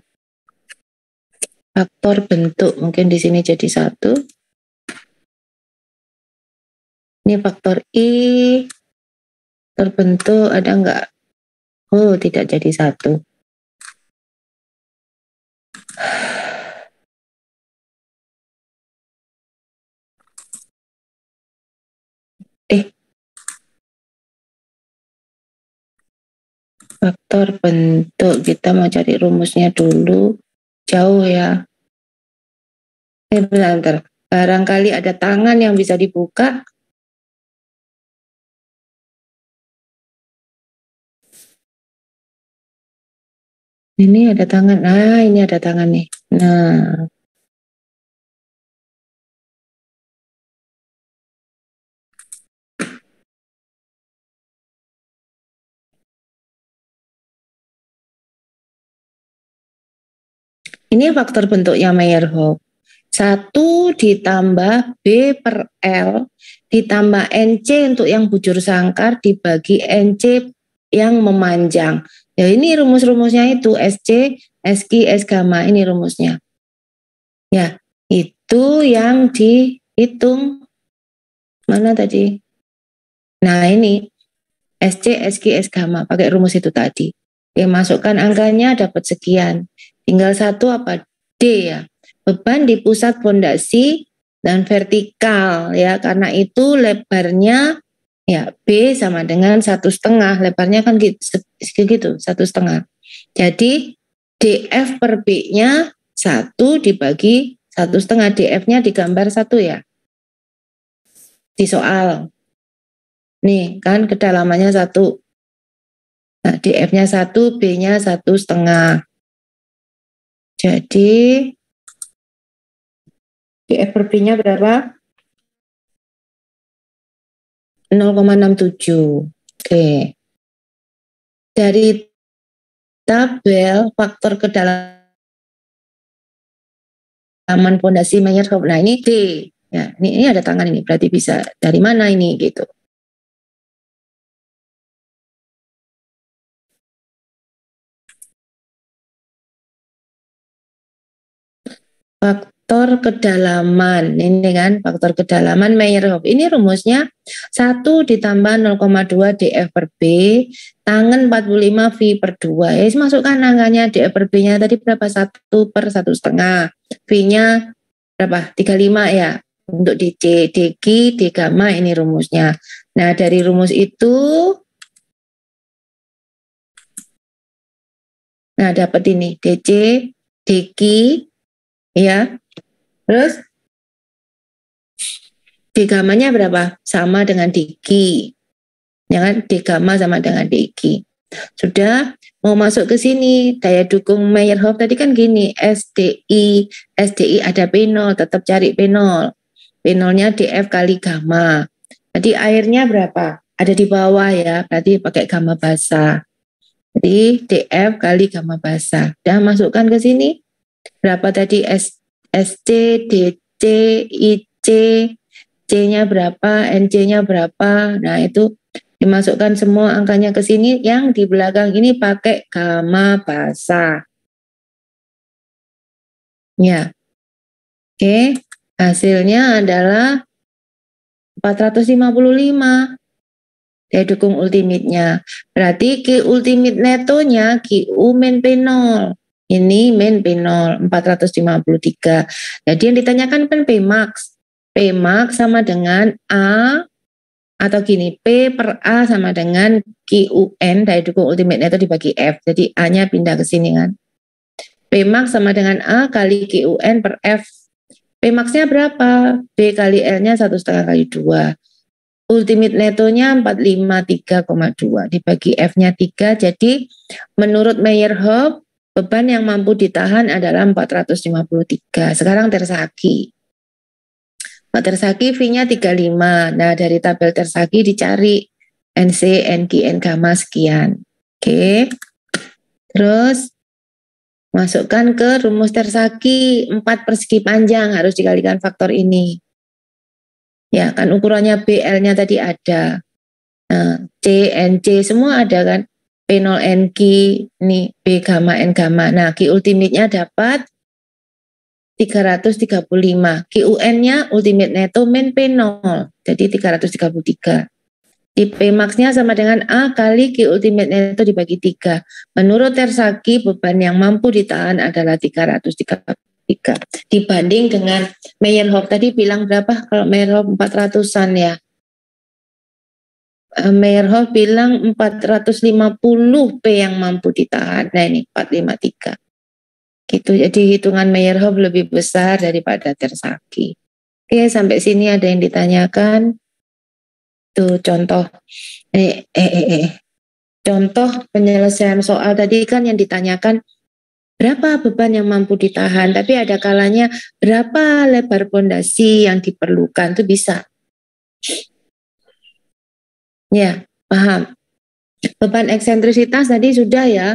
Faktor bentuk, mungkin di sini jadi 1. Ini faktor I, terbentuk ada enggak? Oh, tidak jadi 1. Faktor bentuk, kita mau cari rumusnya dulu. Jauh ya. Bentar. Barangkali ada tangan yang bisa dibuka. Ini ada tangan. Nah, ini ada tangan nih. Nah, ini faktor bentuknya Meyerhof. 1 ditambah B per L ditambah NC untuk yang bujur sangkar dibagi NC yang memanjang. Ya ini rumus-rumusnya itu SC, SQ, S gamma, ini rumusnya. Ya, itu yang dihitung. Mana tadi? Nah ini SC, SQ, S gamma, pakai rumus itu tadi. Oke, masukkan angkanya dapat sekian. Tinggal satu apa? D ya. Beban di pusat fondasi dan vertikal ya, karena itu lebarnya ya B sama dengan 1,5, lebarnya kan gitu 1,5. Jadi DF per B-nya 1 dibagi 1,5, DF-nya digambar 1 ya di soal. Nih kan kedalamannya 1. Nah, DF-nya 1, B-nya 1,5. Jadi DF per B-nya berapa? 0,67. Oke. Dari tabel faktor kedalaman fondasi Meyerhof. Nah, ini D. Ya, ini ada tangan ini. Berarti bisa dari mana ini gitu. Faktor kedalaman, ini kan faktor kedalaman Meyerhof. Ini rumusnya 1 ditambah 0,2 DF per B, tangan 45 V per 2. Ya, masukkan angkanya DF per B-nya tadi berapa? 1 per 1,5. V-nya berapa? 35 ya. Untuk DC, DQ, D gamma ini rumusnya. Nah, dari rumus itu, nah dapat ini DC, DQ, ya. Terus D gamma-nya berapa? Sama dengan DQ. Ya kan? D gamma sama dengan DQ. Sudah mau masuk ke sini, daya dukung Meyerhof tadi kan gini, SDI ada P0, tetap cari P0. P0-nya DF kali gamma. Jadi airnya berapa? Ada di bawah ya, berarti pakai gamma basah. Jadi DF kali gamma basah. Sudah masukkan ke sini. Berapa tadi SC, DC, IC, C-nya berapa, NC-nya berapa. Nah, itu dimasukkan semua angkanya ke sini. Yang di belakang ini pakai gamma basah. Ya. Oke, hasilnya adalah 455. Daya dukung ultimate-nya. Berarti Q ultimate netonya QU min P0. Ini min P0, 453. Jadi yang ditanyakan kan Pmax. Pmax sama dengan A, atau gini, P per A sama dengan QUN, daya dukung ultimate neto dibagi F. Jadi A-nya pindah ke sini kan. Pmax sama dengan A kali QUN per F. Pmax-nya berapa? B kali L-nya 1,5 kali 2. Ultimate netonya 453,2 dibagi F-nya 3. Jadi menurut Meyerhof beban yang mampu ditahan adalah 453. Sekarang Tersaki. Tersaki V-nya 35. Nah, dari tabel Tersaki dicari NC, NQ, N gamma sekian. Oke. Terus masukkan ke rumus Tersaki 4 persegi panjang harus dikalikan faktor ini. Ya, kan ukurannya BL-nya tadi ada. Nah, C, NC semua ada kan. P0 NQ, ini B gamma N gamma. Nah, Q ultimate-nya dapat 335. QUN-nya ultimate neto min P0. Jadi 333. Di Pmax-nya sama dengan A kali Q ultimate neto dibagi 3. Menurut Tersaki beban yang mampu ditahan adalah 333. Dibanding dengan Meyerhof tadi bilang berapa? Kalau Meyerhof 400-an ya. Meyerhof bilang 450 P yang mampu ditahan. Nah ini 453. Gitu. Jadi hitungan Meyerhof lebih besar daripada Tersaki. Oke, sampai sini ada yang ditanyakan. Tuh contoh. Contoh penyelesaian soal tadi kan yang ditanyakan berapa beban yang mampu ditahan, tapi ada kalanya berapa lebar pondasi yang diperlukan, itu bisa. Ya, paham. Beban eksentrisitas tadi sudah ya,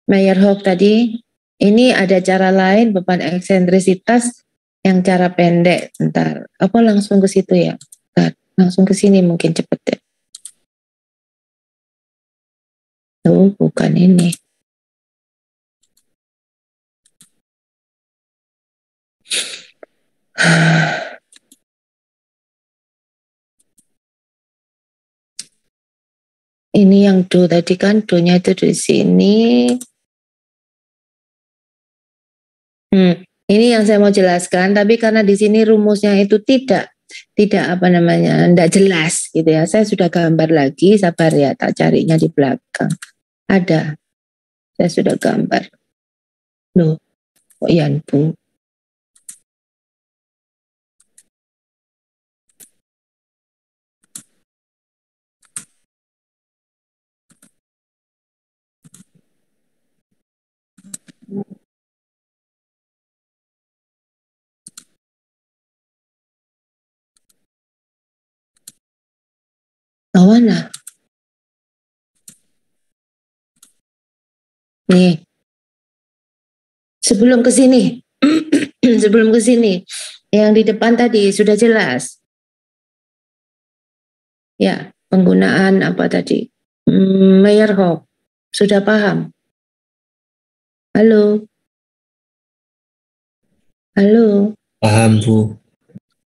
Meyerhof tadi. Ini ada cara lain beban eksentrisitas yang cara pendek. Bentar, apa langsung ke situ ya? Bentar, langsung ke sini mungkin cepet deh. Tuh, bukan ini. Ini yang do tadi kan, do-nya itu di sini. Ini yang saya mau jelaskan, tapi karena di sini rumusnya itu tidak apa namanya, tidak jelas gitu ya. Saya sudah gambar lagi, sabar ya, tak carinya di belakang. Ada, saya sudah gambar. Loh, kok Yan Bu? Mana? Nih, sebelum ke sini, sebelum ke sini, yang di depan tadi sudah jelas. Ya, penggunaan apa tadi? Meyerhof, sudah paham? Halo? Halo? Paham, Bu.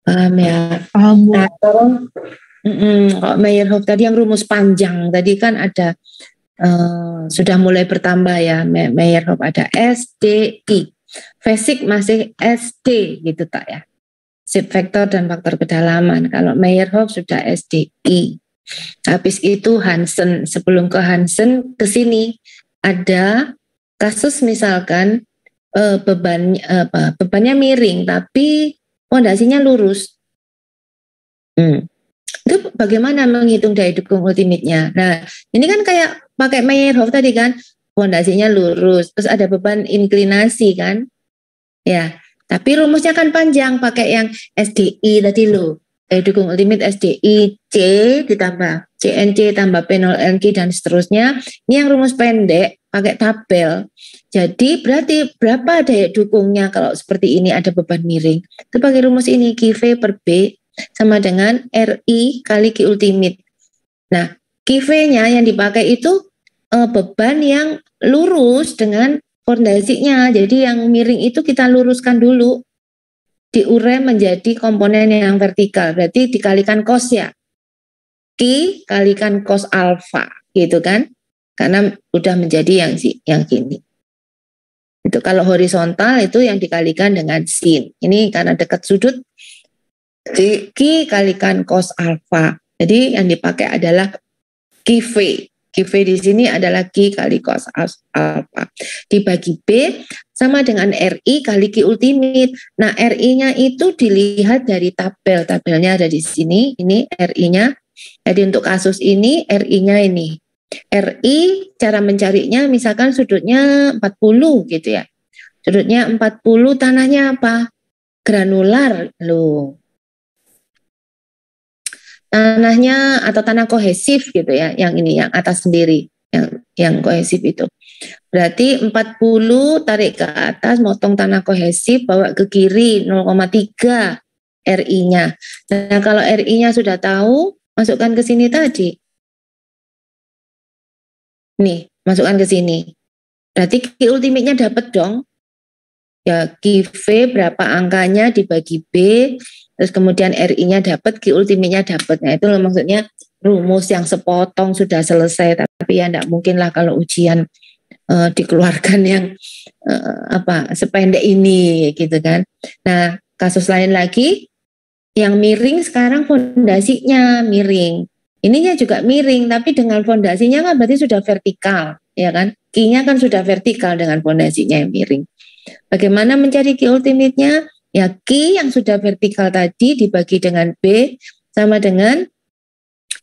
Paham ya? Paham, Bu. Nah, kalau Meyerhof tadi yang rumus panjang, tadi kan ada sudah mulai bertambah ya, Meyerhof ada SDI. Basic masih SD gitu tak ya. Shape vektor dan faktor kedalaman. Kalau Meyerhof sudah SDI. Habis itu Hansen, sebelum ke Hansen ke sini ada kasus misalkan bebannya miring tapi pondasinya lurus. Itu bagaimana menghitung daya dukung ultimate-nya? Nah, ini kan kayak pakai Meyerhof tadi kan, pondasinya lurus, terus ada beban inklinasi kan? Ya, tapi rumusnya kan panjang, pakai yang SDI tadi loh. Daya dukung ultimate SDI C ditambah CNC tambah P0NQ dan seterusnya. Ini yang rumus pendek pakai tabel. Jadi berarti berapa daya dukungnya kalau seperti ini ada beban miring? Itu pakai rumus ini QV per B sama dengan RI kali Q ultimate. Nah, QV-nya yang dipakai itu beban yang lurus dengan fondasinya. Jadi yang miring itu kita luruskan dulu, diurai menjadi komponen yang vertikal. Berarti dikalikan cos ya. Q kalikan cos alfa gitu kan. Karena udah menjadi yang gini. Itu kalau horizontal itu yang dikalikan dengan sin. Ini karena dekat sudut, Q kalikan cos alfa. Jadi yang dipakai adalah QV. QV di sini adalah Q kali cos alfa. Dibagi B sama dengan RI kali Q ultimate. Nah, RI-nya itu dilihat dari tabel. Tabelnya ada di sini. Ini RI-nya. Jadi untuk kasus ini RI-nya ini. RI cara mencarinya misalkan sudutnya 40 gitu ya. Sudutnya 40, tanahnya apa? Granular loh. Tanahnya atau tanah kohesif gitu ya, yang ini yang atas sendiri, yang kohesif itu. Berarti 40 tarik ke atas, motong tanah kohesif, bawa ke kiri 0,3 RI-nya. Nah, kalau RI-nya sudah tahu, masukkan ke sini tadi. Nih, masukkan ke sini. Berarti Q ultimate-nya dapat dong. Ya, QV berapa angkanya dibagi B, terus kemudian RI-nya dapat, Q ultimate-nya dapat. Nah, itu maksudnya rumus yang sepotong sudah selesai, tapi ya enggak mungkin lah kalau ujian dikeluarkan yang sependek ini gitu kan. Nah, kasus lain lagi yang miring sekarang fondasinya miring. Ininya juga miring tapi dengan fondasinya kan berarti sudah vertikal, ya kan? Q-nya kan sudah vertikal dengan fondasinya yang miring. Bagaimana mencari Q ultimate-nya? Ya Q yang sudah vertikal tadi dibagi dengan B sama dengan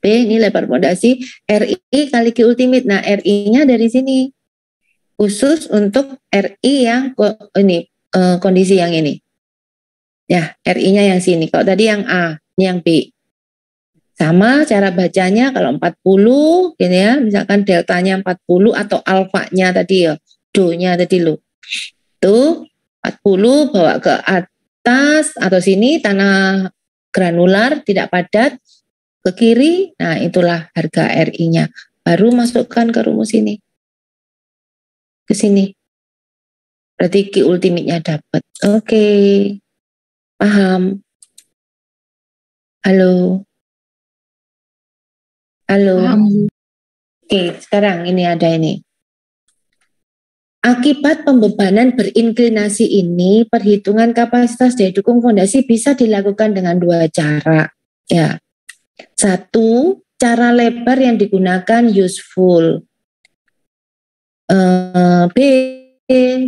B, ini lebar fondasi, RI kali Q ultimate. Nah, RI-nya dari sini. Khusus untuk RI yang kondisi yang ini. Ya, RI-nya yang sini. Kalau tadi yang A, ini yang B. Sama cara bacanya kalau 40 gini ya, misalkan deltanya 40 atau alfanya tadi ya, do-nya tadi lo. Tuh 40 bawa ke atas atau sini tanah granular tidak padat ke kiri. Nah, itulah harga RI-nya. Baru masukkan ke rumus ini. Ke sini. Berarti Q ultimate-nya dapat. Oke. Paham? Halo. Halo. Paham, Bu. Oke, sekarang ini ada ini. Akibat pembebanan berinklinasi ini, perhitungan kapasitas daya dukung fondasi bisa dilakukan dengan dua cara. Ya. Satu, cara lebar yang digunakan useful. B,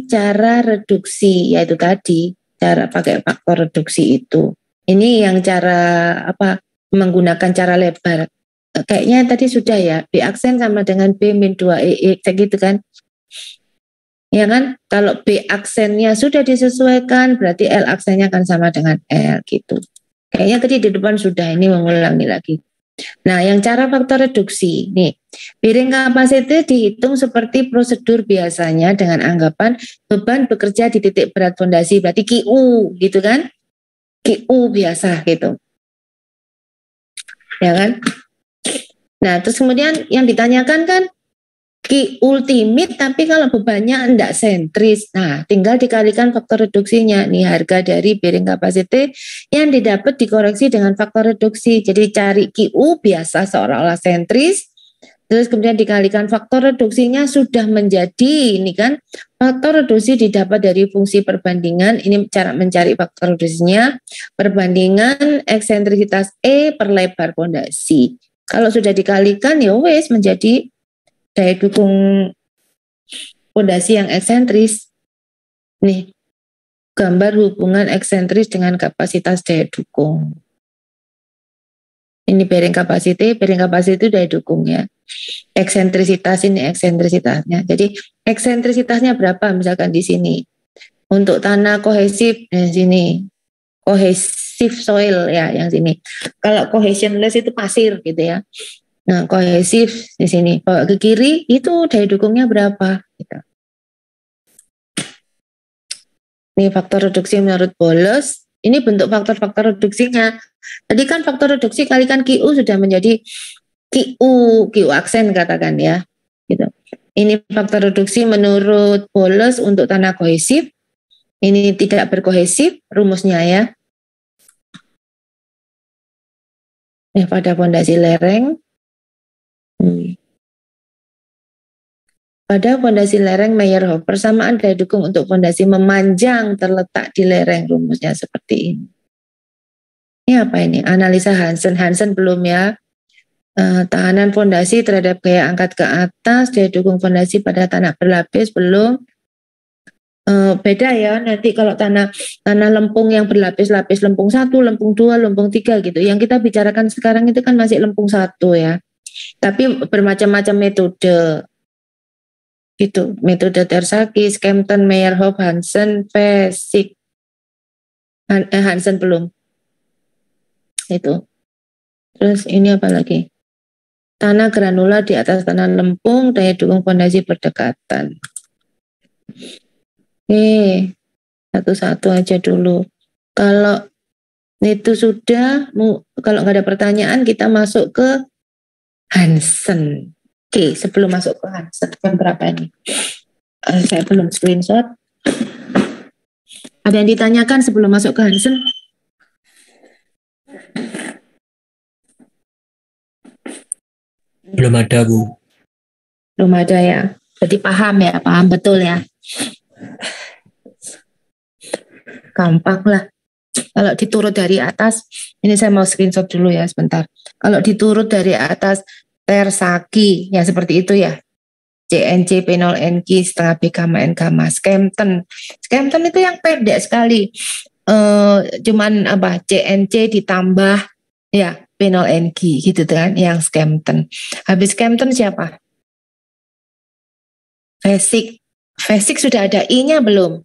cara reduksi, yaitu tadi cara pakai faktor reduksi itu. Ini yang cara menggunakan cara lebar. Kayaknya tadi sudah ya, B aksen sama dengan B min 2EX gitu kan. Ya kan, kalau B aksennya sudah disesuaikan, berarti L aksennya akan sama dengan L gitu. Kayaknya tadi di depan sudah, ini mengulangi lagi. Nah, yang cara faktor reduksi, nih, bearing capacity dihitung seperti prosedur biasanya dengan anggapan beban bekerja di titik berat fondasi, berarti QU gitu kan, QU biasa gitu. Ya kan? Nah, terus kemudian yang ditanyakan kan, Q ultimate tapi kalau bebannya enggak sentris. Nah, tinggal dikalikan faktor reduksinya. Nih harga dari bearing capacity yang didapat dikoreksi dengan faktor reduksi. Jadi cari QU biasa seolah-olah sentris. Terus kemudian dikalikan faktor reduksinya sudah menjadi ini kan faktor reduksi didapat dari fungsi perbandingan. Ini cara mencari faktor reduksinya. Perbandingan eksentrisitas E per lebar fondasi. Kalau sudah dikalikan ya wes menjadi daya dukung fondasi yang eksentris. Nih, gambar hubungan eksentris dengan kapasitas daya dukung. Ini bearing capacity itu daya dukung ya. Eksentrisitas ini eksentrisitasnya. Jadi eksentrisitasnya berapa misalkan di sini. Untuk tanah kohesif di sini. Kohesif soil ya yang sini. Kalau cohesionless itu pasir gitu ya. Nah, kohesif di sini. Bawa ke kiri, itu daya dukungnya berapa? Gitu. Ini faktor reduksi menurut Boles. Ini bentuk faktor-faktor reduksinya. Tadi kan faktor reduksi kalikan QU sudah menjadi QU aksen katakan ya. Gitu. Ini faktor reduksi menurut Boles untuk tanah kohesif. Ini tidak berkohesif, rumusnya ya. Pada fondasi lereng. Pada fondasi lereng Meyerhof, persamaan daya dukung untuk fondasi memanjang terletak di lereng, rumusnya seperti ini. Ini apa ini? Analisa Hansen belum ya. Tahanan fondasi terhadap gaya angkat ke atas, daya dukung fondasi pada tanah berlapis belum. Beda ya nanti kalau tanah lempung yang berlapis-lapis, lempung 1, lempung 2, lempung 3 gitu. Yang kita bicarakan sekarang itu kan masih lempung 1 ya. Tapi bermacam-macam metode. Gitu, metode Tersaki, Skempton, Meyerhof, Hansen, Pesik. Hansen belum. Itu. Terus ini apa lagi? Tanah granular di atas tanah lempung, daya dukung fondasi berdekatan. Oke, satu-satu aja dulu. Kalau itu sudah, kalau nggak ada pertanyaan kita masuk ke Hansen. Oke, sebelum masuk ke Hansen, jam berapa ini? Saya belum screenshot. Ada yang ditanyakan sebelum masuk ke Hansen? Belum ada, Bu. Belum ada ya. Jadi paham ya, paham betul ya. Gampang lah. Kalau diturut dari atas, ini saya mau screenshot dulu ya sebentar. Kalau diturut dari atas Tersaki, ya seperti itu ya. C CNC P0 NQ setengah B gamma N gamma. Skempton itu yang pendek sekali. Cuman apa CNC ditambah ya P0 NQ gitu kan, yang Skempton. Habis Skempton siapa? Basic sudah ada I-nya belum?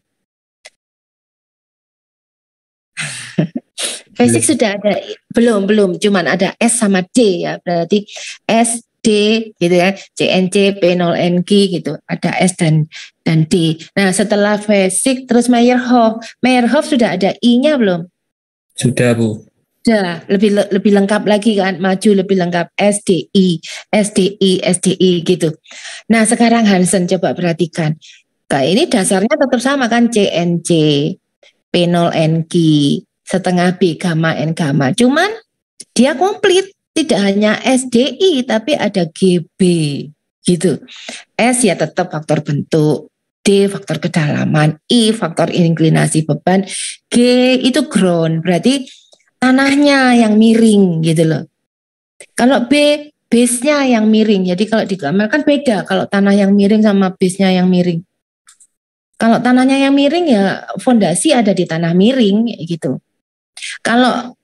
Basic sudah ada belum, cuman ada S sama D ya, berarti S D gitu ya, CNC P0 NQ gitu, ada S dan D. Nah setelah basic terus Meyerhof sudah ada I-nya belum? Sudah, Bu. Sudah, lebih lengkap lagi kan, maju lebih lengkap SDI gitu. Nah sekarang Hansen coba perhatikan, nah ini dasarnya tetap sama kan, CNC P0 NQ setengah B gamma N gamma. Cuman dia komplit, tidak hanya SDI tapi ada GB gitu. S ya tetap faktor bentuk, D faktor kedalaman, I faktor inklinasi beban, G itu ground, berarti tanahnya yang miring gitu loh. Kalau B base-nya yang miring. Jadi kalau digambarkan beda kalau tanah yang miring sama base-nya yang miring. Kalau tanahnya yang miring ya fondasi ada di tanah miring gitu. Kalau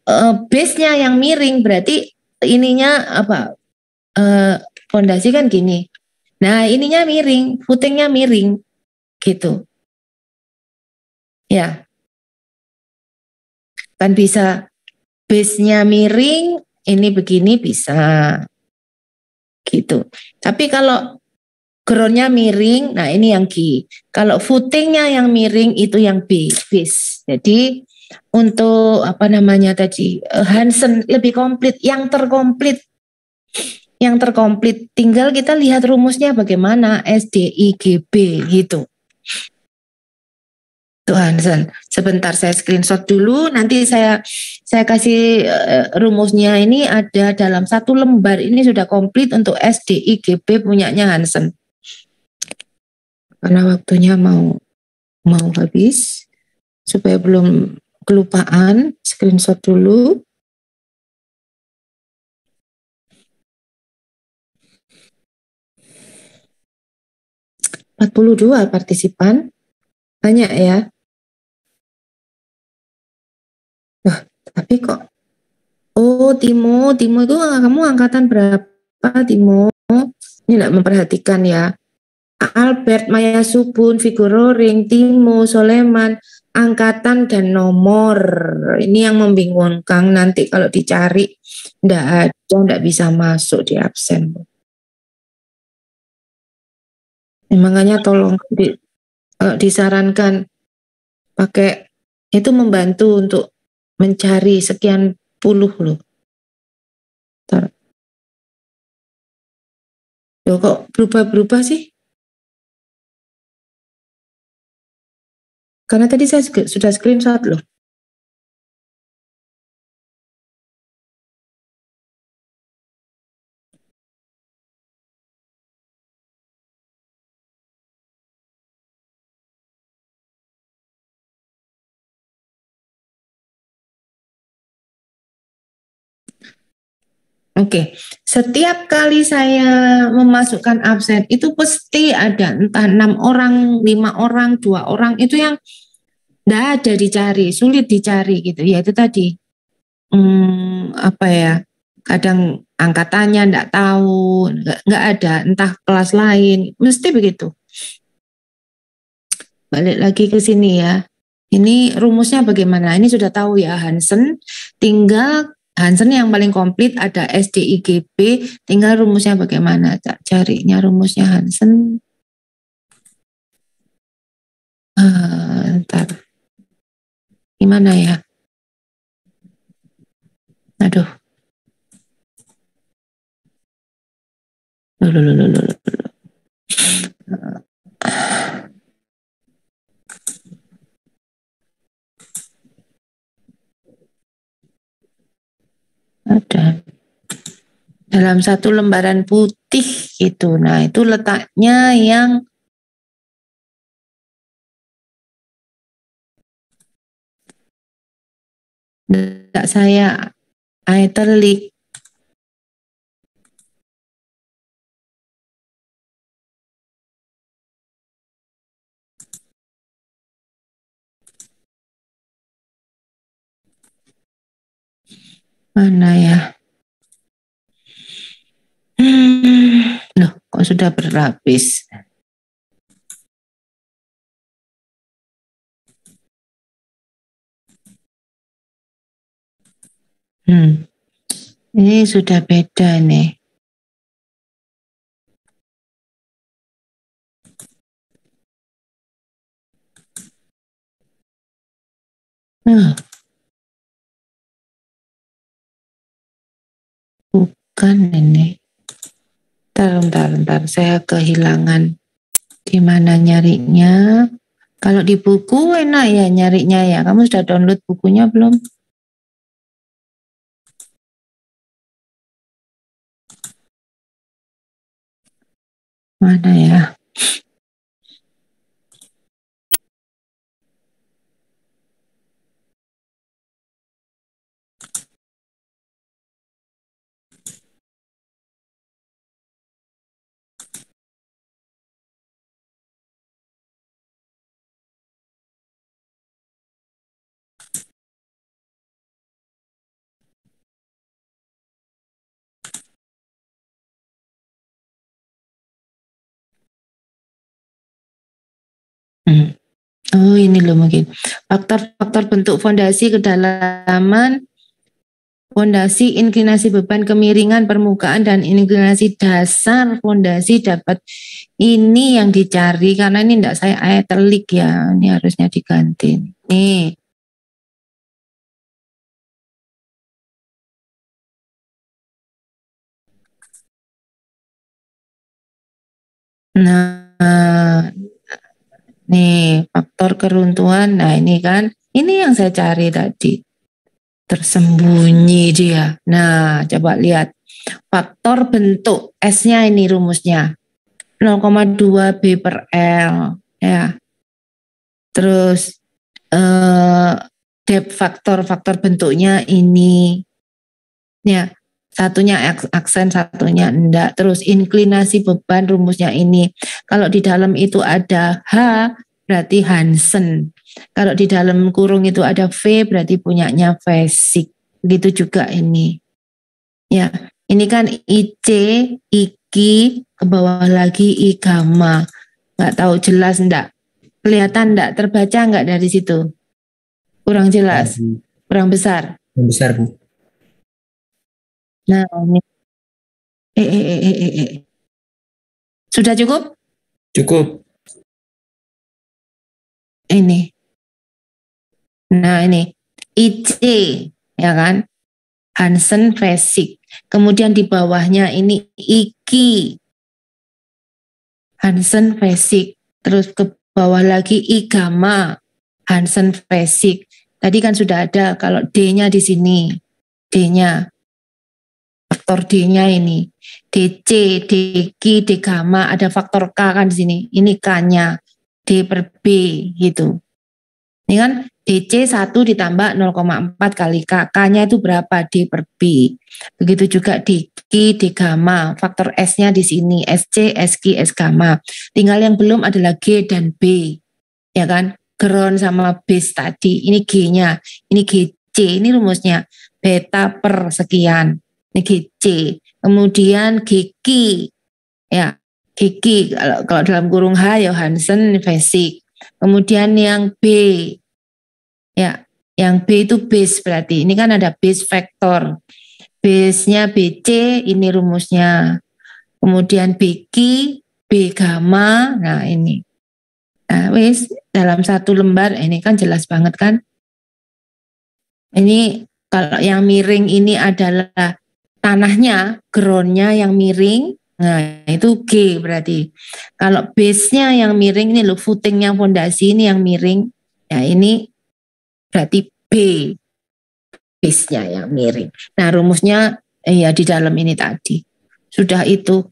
base-nya yang miring berarti ininya apa? Fondasi kan gini. Nah, ininya miring, footingnya miring gitu. Ya, kan bisa base-nya miring, ini begini bisa gitu. Tapi kalau ground-nya miring, nah ini yang G. Kalau footing-nya yang miring itu yang B, base. Jadi untuk apa namanya tadi, Hansen lebih komplit, yang terkomplit tinggal kita lihat rumusnya bagaimana, SDIGB gitu. Tuh Hansen, sebentar saya screenshot dulu, nanti saya kasih rumusnya. Ini ada dalam satu lembar, ini sudah komplit untuk SDIGB punyanya Hansen. Karena waktunya mau habis, supaya belum kelupaan, screenshot dulu. ...42 partisipan, banyak ya. Wah, tapi kok, oh Timo itu kamu angkatan berapa Timo? Ini enggak memperhatikan ya. Albert, Maya Subun, Figuroring, Timo, Soleman, angkatan dan nomor. Ini yang membingungkan, nanti kalau dicari enggak ada, enggak bisa masuk di absen. Makanya tolong disarankan pakai itu, membantu untuk mencari sekian puluh loh. Loh kok berubah-berubah sih? Karena tadi saya sudah screenshot loh. Oke, setiap kali saya memasukkan absen itu pasti ada entah 6 orang, 5 orang, 2 orang, itu yang enggak ada dicari, sulit dicari gitu. Ya itu tadi, apa ya, kadang angkatannya enggak tahu, enggak ada, entah kelas lain, mesti begitu. Balik lagi ke sini ya. Ini rumusnya bagaimana? Ini sudah tahu ya Hansen, tinggal Hansen yang paling komplit ada SDIGB, tinggal rumusnya bagaimana? Carinya rumusnya Hansen. Ntar. Gimana ya? Aduh. Loh. Ada dalam satu lembaran putih gitu. Nah itu letaknya yang enggak saya italic. Mana ya? Loh, kok sudah berlapis? Ini sudah beda nih. Bukan ini. Bentar. Saya kehilangan di mana nyarinya. Kalau di buku enak ya nyarinya ya. Kamu sudah download bukunya belum? Mana ya? Oh ini loh mungkin. Faktor-faktor bentuk fondasi, kedalaman, fondasi, inklinasi beban, kemiringan permukaan, dan inklinasi dasar fondasi dapat. Ini yang dicari karena ini enggak saya telik ya. Ini harusnya diganti. Nih. Nah, nih faktor keruntuhan. Nah ini kan, ini yang saya cari tadi. Tersembunyi dia. Nah coba lihat. Faktor bentuk S-nya ini rumusnya. 0,2 B per L. Ya. Terus depth faktor bentuknya ini. Ya. Satunya aksen, satunya enggak. Terus inklinasi beban rumusnya ini. Kalau di dalam itu ada H, berarti Hansen. Kalau di dalam kurung itu ada V, berarti punyanya Vesik. Gitu juga ini. Ya, ini kan IC, IKI, ke bawah lagi I gamma. Nggak tahu jelas enggak? Kelihatan enggak? Terbaca enggak dari situ? Kurang jelas? Kurang besar? Yang besar, Bu. Nah, ini. Sudah cukup? Cukup. Ini. Nah, ini. IC, ya kan? Hansen Vesik. Kemudian di bawahnya ini IKI. Hansen Vesik. Terus ke bawah lagi I gamma. Hansen Vesik. Tadi kan sudah ada kalau D-nya di sini. D-nya. Faktor D-nya ini. DC, DQ, D gamma. Ada faktor K kan di sini. Ini K-nya. D per B gitu. Ini kan DC 1 ditambah 0,4 kali K. K-nya itu berapa? D per B. Begitu juga DQ, D gamma. Faktor S-nya di sini. SC, SQ, S gamma. Tinggal yang belum adalah G dan B. Ya kan? Ground sama base tadi. Ini G-nya. Ini GC. Ini rumusnya. Beta per sekian. Ini GC. Kemudian GQ. Ya. GQ. Kalau dalam kurung H ya Hansen, Vesik. Kemudian yang B. Ya. Yang B itu base berarti. Ini kan ada base vektor. Base-nya BC. Ini rumusnya. Kemudian BQ. B gamma. Nah ini. Nah, wis dalam satu lembar ini kan jelas banget kan. Ini kalau yang miring ini adalah tanahnya, groundnya yang miring. Nah, itu G berarti. Kalau base-nya yang miring ini loh, footingnya fondasi ini yang miring. Ya ini berarti B, base-nya yang miring. Nah, rumusnya ya di dalam ini tadi. Sudah itu.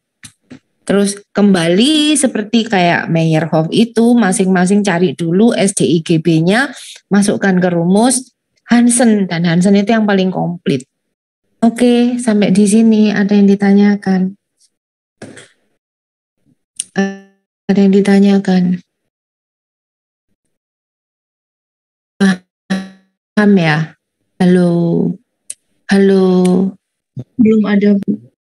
Terus kembali seperti kayak Meyerhof itu masing-masing cari dulu SDIGB-nya, masukkan ke rumus Hansen, dan Hansen itu yang paling komplit. Oke, sampai di sini ada yang ditanyakan? Ada yang ditanyakan? Paham ya? Halo? Halo. Belum ada, Bu.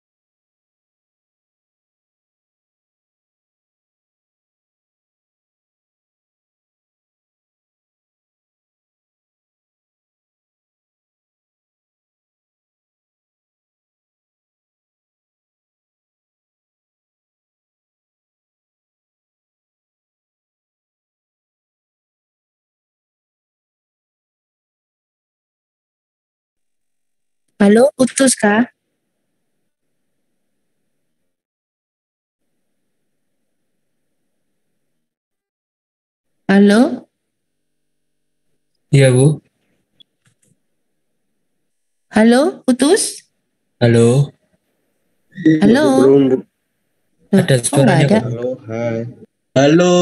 Halo, putus kah? Halo? Iya, Bu. Halo, putus? Halo. Halo? Belum. Loh, Ada kok nggak suaranya ada? kok. Halo, hai. Halo.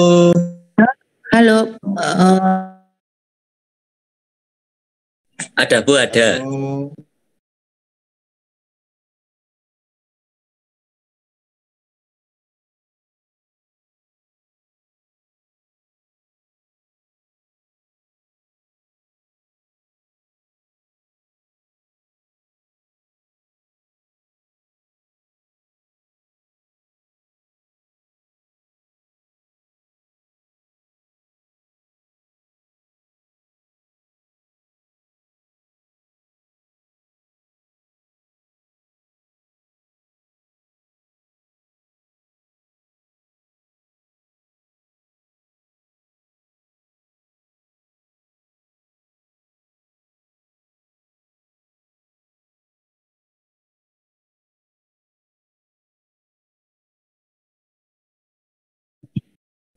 Halo? Ada, Bu, ada. Halo.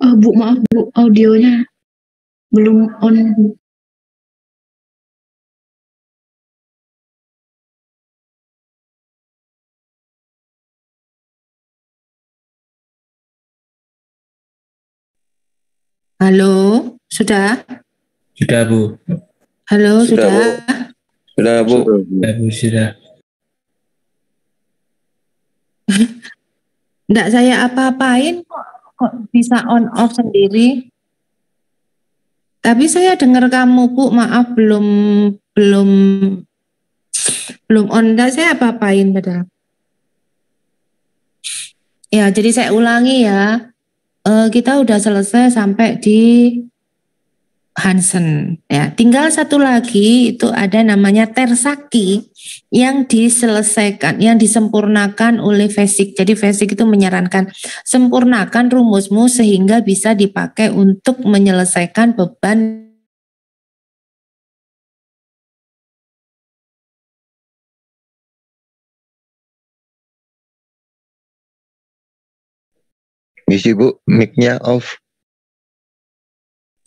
Bu, maaf Bu, audionya belum on, Bu. Halo? Sudah? Sudah, Bu. Halo, Sudah, sudah? Sudah, Bu. Sudah, Bu, sudah. Nggak saya apa-apain kok bisa on off sendiri. Tapi saya dengar kamu, Bu, maaf belum belum on. Nggak saya apa-apain padahal. Ya, jadi saya ulangi ya. Kita udah selesai sampai di Hansen ya. Tinggal satu lagi itu ada namanya Tersaki yang diselesaikan, yang disempurnakan oleh Vesik. Jadi Vesik itu menyarankan sempurnakan rumusmu sehingga bisa dipakai untuk menyelesaikan beban. Misi, Bu, mic-nya off.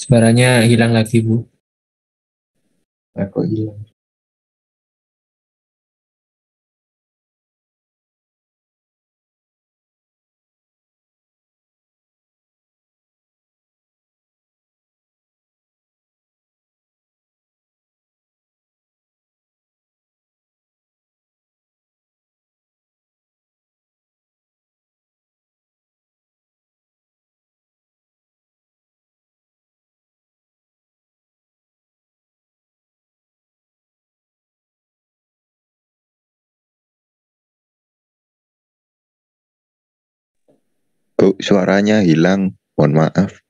Suaranya hilang lagi, Bu. Aku hilang. Bu, suaranya hilang. Mohon maaf.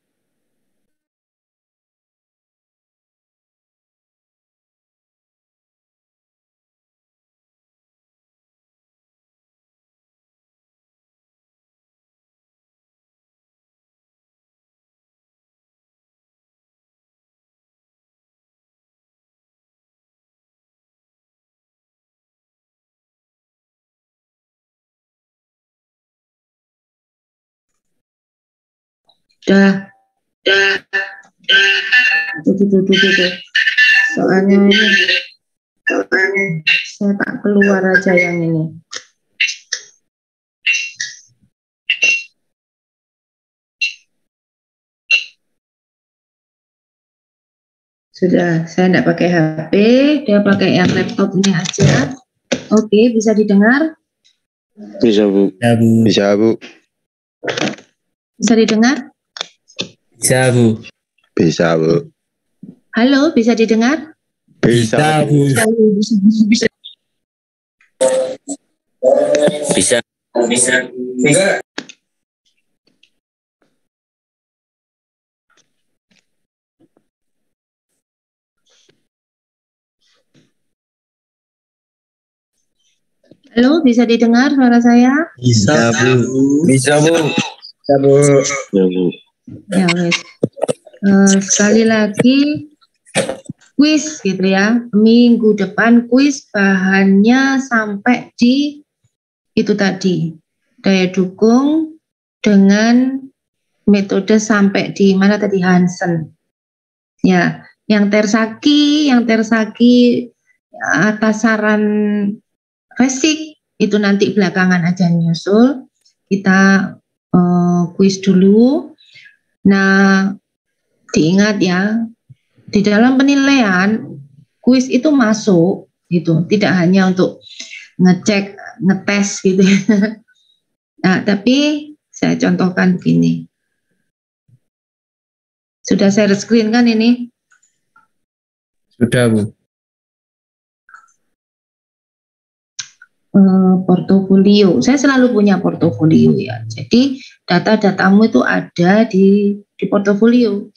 Dah. Tuh. Soalnya ini saya tak keluar aja yang ini. Sudah, saya tidak pakai HP, dia pakai yang laptop ini aja. Oke, bisa didengar? Bisa, Bu. Bisa, Bu. Bisa, Bu. Bisa didengar? Bisa, Bu. Bisa, Bu. Halo, bisa didengar? Bisa, Bisa, Bu. Bisa. Bisa. Enggak. Halo, bisa didengar suara saya? Bisa, Bu. Bisa, Bu. Bisa, Bu. Ya, Bu. Ya, wes. Sekali lagi kuis gitu ya. Minggu depan kuis bahannya sampai di itu tadi. Daya dukung dengan metode sampai di mana tadi Hansen. Ya, yang tersaki atas saran Resik itu nanti belakangan aja nyusul. Kita kuis dulu. Nah, diingat ya, di dalam penilaian kuis itu masuk gitu, tidak hanya untuk ngecek, ngetes gitu. Nah, tapi saya contohkan begini. Sudah share screen kan ini? Sudah, Bu. Portofolio. Saya selalu punya portofolio ya. Jadi data-datamu itu ada di portofolio.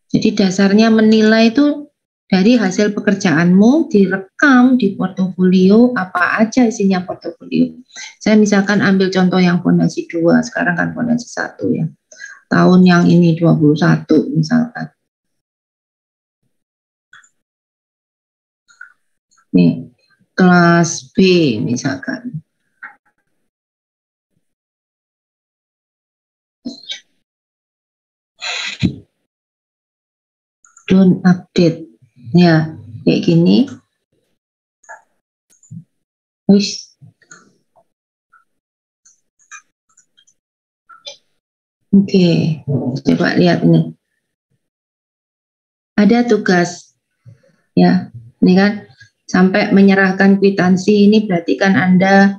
Jadi dasarnya menilai itu dari hasil pekerjaanmu direkam di portofolio, apa aja isinya portofolio. Saya misalkan ambil contoh yang fondasi 2, sekarang kan fondasi 1 ya. Tahun yang ini 21 misalkan. Nih, kelas B misalkan. Don't update. Ya, kayak gini. Wis. Oke, coba lihat ini. Ada tugas. Ya, ini kan sampai menyerahkan kwitansi ini berarti kan Anda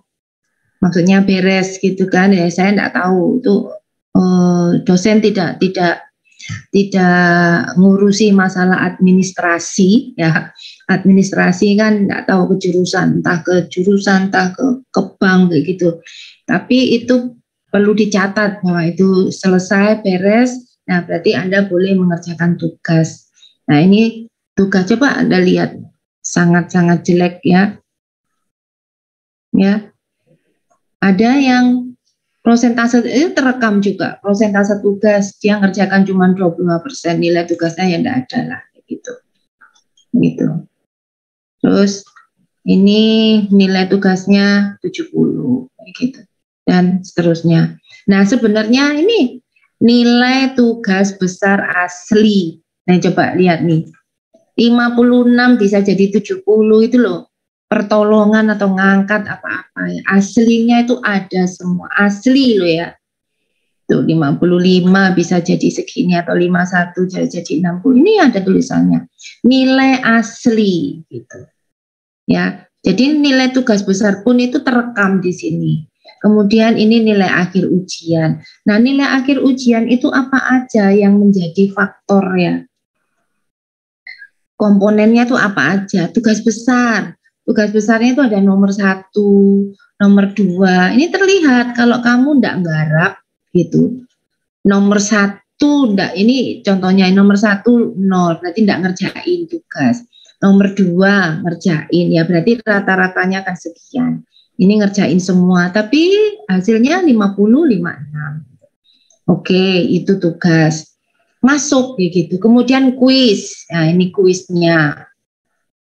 maksudnya beres gitu kan ya. Saya enggak tahu itu dosen tidak ngurusi masalah administrasi ya. Administrasi kan enggak tahu ke jurusan, entah ke bank kayak gitu. Tapi itu perlu dicatat bahwa itu selesai beres. Nah, berarti Anda boleh mengerjakan tugas. Nah, ini tugas, coba Anda lihat sangat-sangat jelek ya. Ya. Ada yang prosentase itu terekam juga, prosentase tugas dia ngerjakan cuma 25%, nilai tugasnya ya enggak ada lah gitu. Gitu. Terus ini nilai tugasnya 70 gitu dan seterusnya. Nah, sebenarnya ini nilai tugas besar asli. Nah, coba lihat nih. 56 bisa jadi 70 itu loh. Pertolongan atau ngangkat apa-apa ya. Aslinya itu ada semua. Asli loh ya. Tuh 55 bisa jadi segini atau 51 jadi 60. Ini ada tulisannya. Nilai asli gitu. Ya. Jadi nilai tugas besar pun itu terekam di sini. Kemudian ini nilai akhir ujian. Nah, nilai akhir ujian itu apa aja yang menjadi faktor ya? Komponennya itu apa aja? Tugas besar. Tugas besarnya itu ada nomor 1, nomor 2. Ini terlihat kalau kamu enggak nggarap gitu. Nomor 1 enggak, ini contohnya nomor 1 0, berarti enggak ngerjain tugas. Nomor 2 ngerjain, ya berarti rata-ratanya kan sekian. Ini ngerjain semua, tapi hasilnya 50, 56. Oke, itu tugas. Masuk gitu. Kemudian kuis. Nah, ini kuisnya.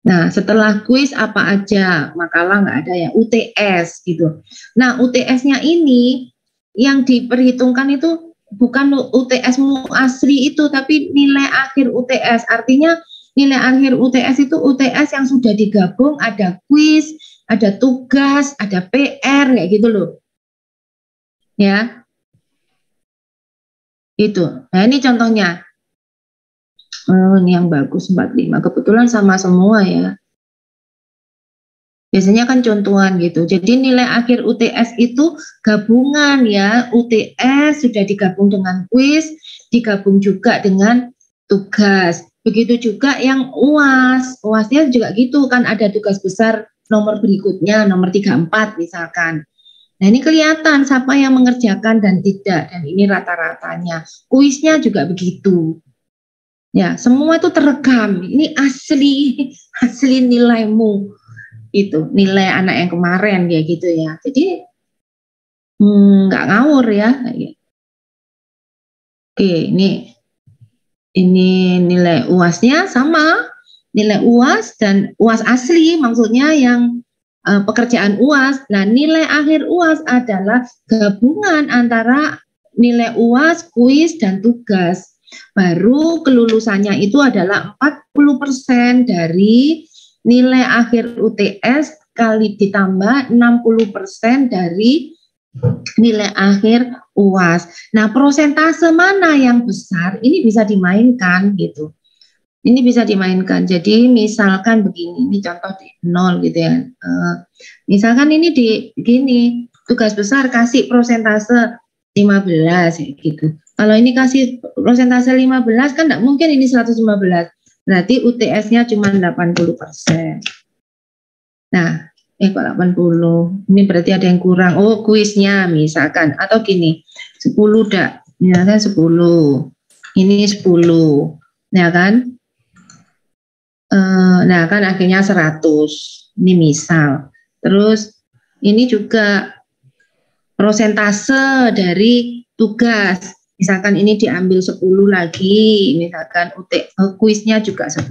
Nah, setelah kuis apa aja? Makalah nggak ada ya. UTS gitu. Nah, UTS-nya ini yang diperhitungkan itu bukan UTS-mu asli itu, tapi nilai akhir UTS. Artinya nilai akhir UTS itu UTS yang sudah digabung, ada kuis, ada tugas, ada PR kayak gitu loh. Ya. Itu. Nah, ini contohnya. Ini yang bagus 45. Kebetulan sama semua ya. Biasanya kan contohan gitu. Jadi nilai akhir UTS itu gabungan ya. UTS sudah digabung dengan kuis, digabung juga dengan tugas. Begitu juga yang UAS. UASnya juga gitu kan, ada tugas besar nomor berikutnya, nomor 34 misalkan. Nah ini kelihatan siapa yang mengerjakan dan tidak, dan ini rata-ratanya. Kuisnya juga begitu. Ya, semua itu terekam. Ini asli asli nilaimu itu, nilai anak yang kemarin kayak gitu ya. Jadi nggak ngawur ya. Oke, ini nilai UAS-nya sama, nilai UAS dan UAS asli maksudnya yang pekerjaan UAS. Nah, nilai akhir UAS adalah gabungan antara nilai UAS, kuis, dan tugas. Baru kelulusannya itu adalah 40% dari nilai akhir UTS kali ditambah 60% dari nilai akhir UAS. Nah, prosentase mana yang besar ini bisa dimainkan gitu. Ini bisa dimainkan. Jadi misalkan begini, ini contoh di 0 gitu ya. Misalkan ini gini, tugas besar kasih prosentase 15 gitu. Kalau ini kasih prosentase 15 kan enggak mungkin ini 115. Berarti UTS-nya cuma 80%. Nah, kok 80. Ini berarti ada yang kurang. Oh, kuisnya misalkan atau gini. 10 dak. Ya kan 10. Ini 10. Ya kan? Nah kan akhirnya 100, ini misal. Terus ini juga prosentase dari tugas, misalkan ini diambil 10 lagi, misalkan kuisnya juga 10,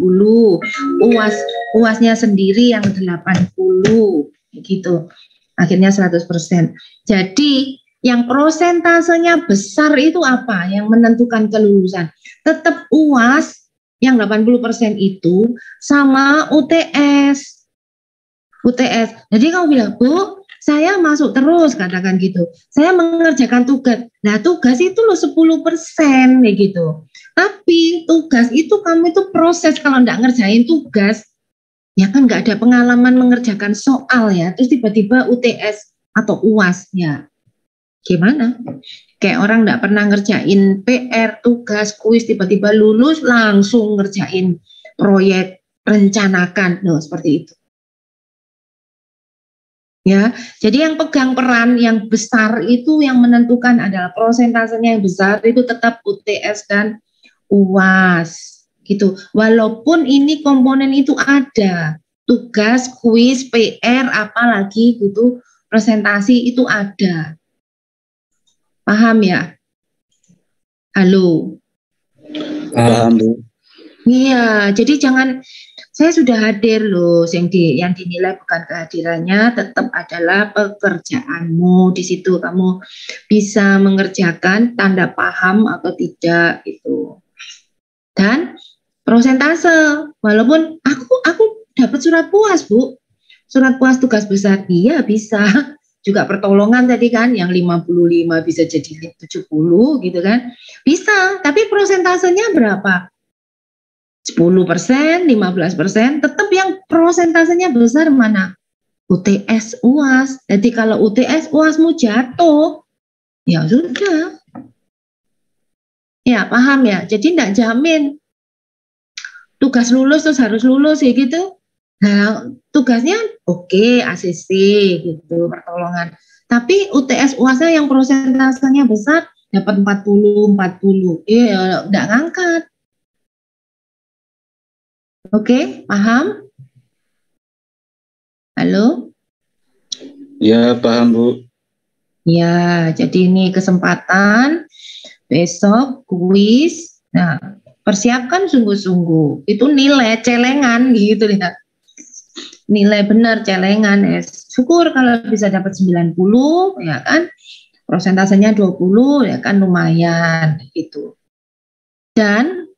UASnya sendiri yang 80 gitu, akhirnya 100%. Jadi yang prosentasenya besar itu apa yang menentukan kelulusan? Tetap UAS yang 80% itu sama UTS. Jadi kamu bilang, Bu, saya masuk terus, katakan gitu. Saya mengerjakan tugas. Nah, tugas itu loh 10% kayak gitu. Tapi tugas itu kamu itu proses, kalau enggak ngerjain tugas, ya kan enggak ada pengalaman mengerjakan soal ya. Terus tiba-tiba UTS atau UAS ya. Gimana? Kayak orang nggak pernah ngerjain PR, tugas, kuis, tiba-tiba lulus langsung ngerjain proyek, rencanakan, no, seperti itu. Ya, jadi yang pegang peran yang besar itu yang menentukan adalah prosentasenya yang besar itu tetap UTS dan UAS, gitu. Walaupun ini komponen itu ada, tugas, kuis, PR, apalagi gitu, presentasi itu ada. Paham ya? Halo. Paham, Bu. Iya, jadi jangan, saya sudah hadir loh, yang dinilai bukan kehadirannya, tetap adalah pekerjaanmu. Di situ kamu bisa mengerjakan tanda paham atau tidak itu. Dan prosentase, walaupun aku dapat surat puas, Bu. Surat puas tugas besar, iya bisa. Juga pertolongan tadi kan, yang 55 bisa jadi 70 gitu kan. Bisa, tapi prosentasenya berapa? 10%, 15%, tetap yang prosentasenya besar mana? UTS, UAS. Jadi kalau UTS, UASmu jatuh, ya sudah. Ya, paham ya? Jadi tidak jamin tugas lulus terus harus lulus ya gitu. Nah, tugasnya oke, ACC gitu, pertolongan. Tapi UTS UASnya yang prosentasenya besar dapat 40. Iya, enggak ngangkat. Oke, paham? Halo? Ya, paham, Bu. Ya, jadi ini kesempatan besok kuis. Nah, persiapkan sungguh-sungguh. Itu nilai celengan gitu ya. Nilai benar celengan ya. Syukur kalau bisa dapat 90 ya kan. Prosentasenya 20 ya kan lumayan gitu. Dan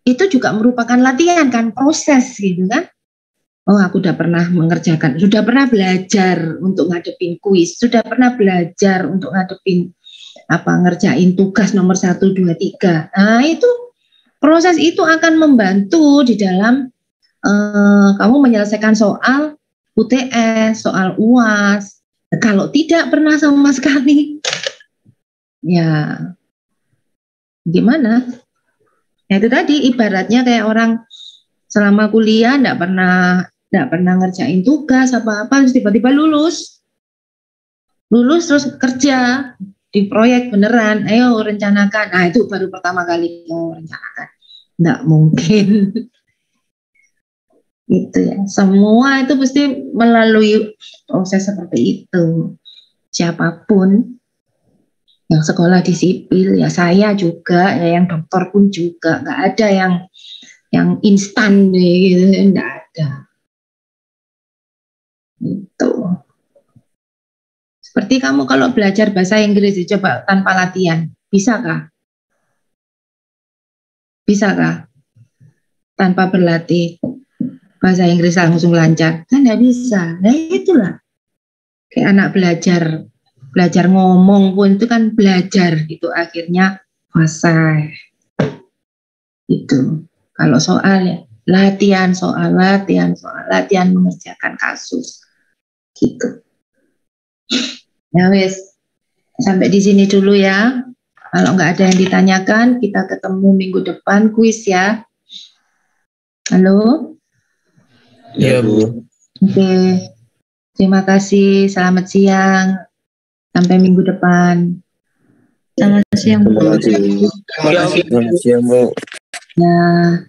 itu juga merupakan latihan kan, proses gitu kan. Oh, aku sudah pernah mengerjakan, sudah pernah belajar untuk ngadepin kuis, sudah pernah belajar untuk ngadepin ngerjain tugas nomor 1, 2, 3. Nah, itu proses itu akan membantu di dalam kamu menyelesaikan soal UTS, soal UAS. Kalau tidak pernah sama sekali, ya gimana? Ya itu tadi ibaratnya kayak orang selama kuliah enggak pernah ngerjain tugas apa-apa terus tiba-tiba lulus. lulus terus kerja di proyek beneran, ayo rencanakan. Nah itu baru pertama kali mau rencanakan. Nggak mungkin. Itu ya, semua itu pasti melalui proses seperti itu. Siapapun yang sekolah di sipil, ya saya juga, ya yang dokter pun juga, nggak ada yang instan gitu, nggak ada. Itu. Seperti kamu kalau belajar bahasa Inggris coba tanpa latihan, bisakah? Bisakah? Tanpa berlatih bahasa Inggris langsung lancar? Kan nggak bisa. Nah itulah kayak anak belajar ngomong pun itu kan belajar gitu akhirnya fasih itu. Kalau soal ya latihan mengerjakan kasus gitu. Ya wes, sampai di sini dulu ya. Kalau nggak ada yang ditanyakan, kita ketemu minggu depan kuis ya. Halo? Ya, Bu. Oke. Terima kasih. Selamat siang. Sampai minggu depan. Selamat siang, Bu. Terima kasih. Selamat siang, Bu. Ya.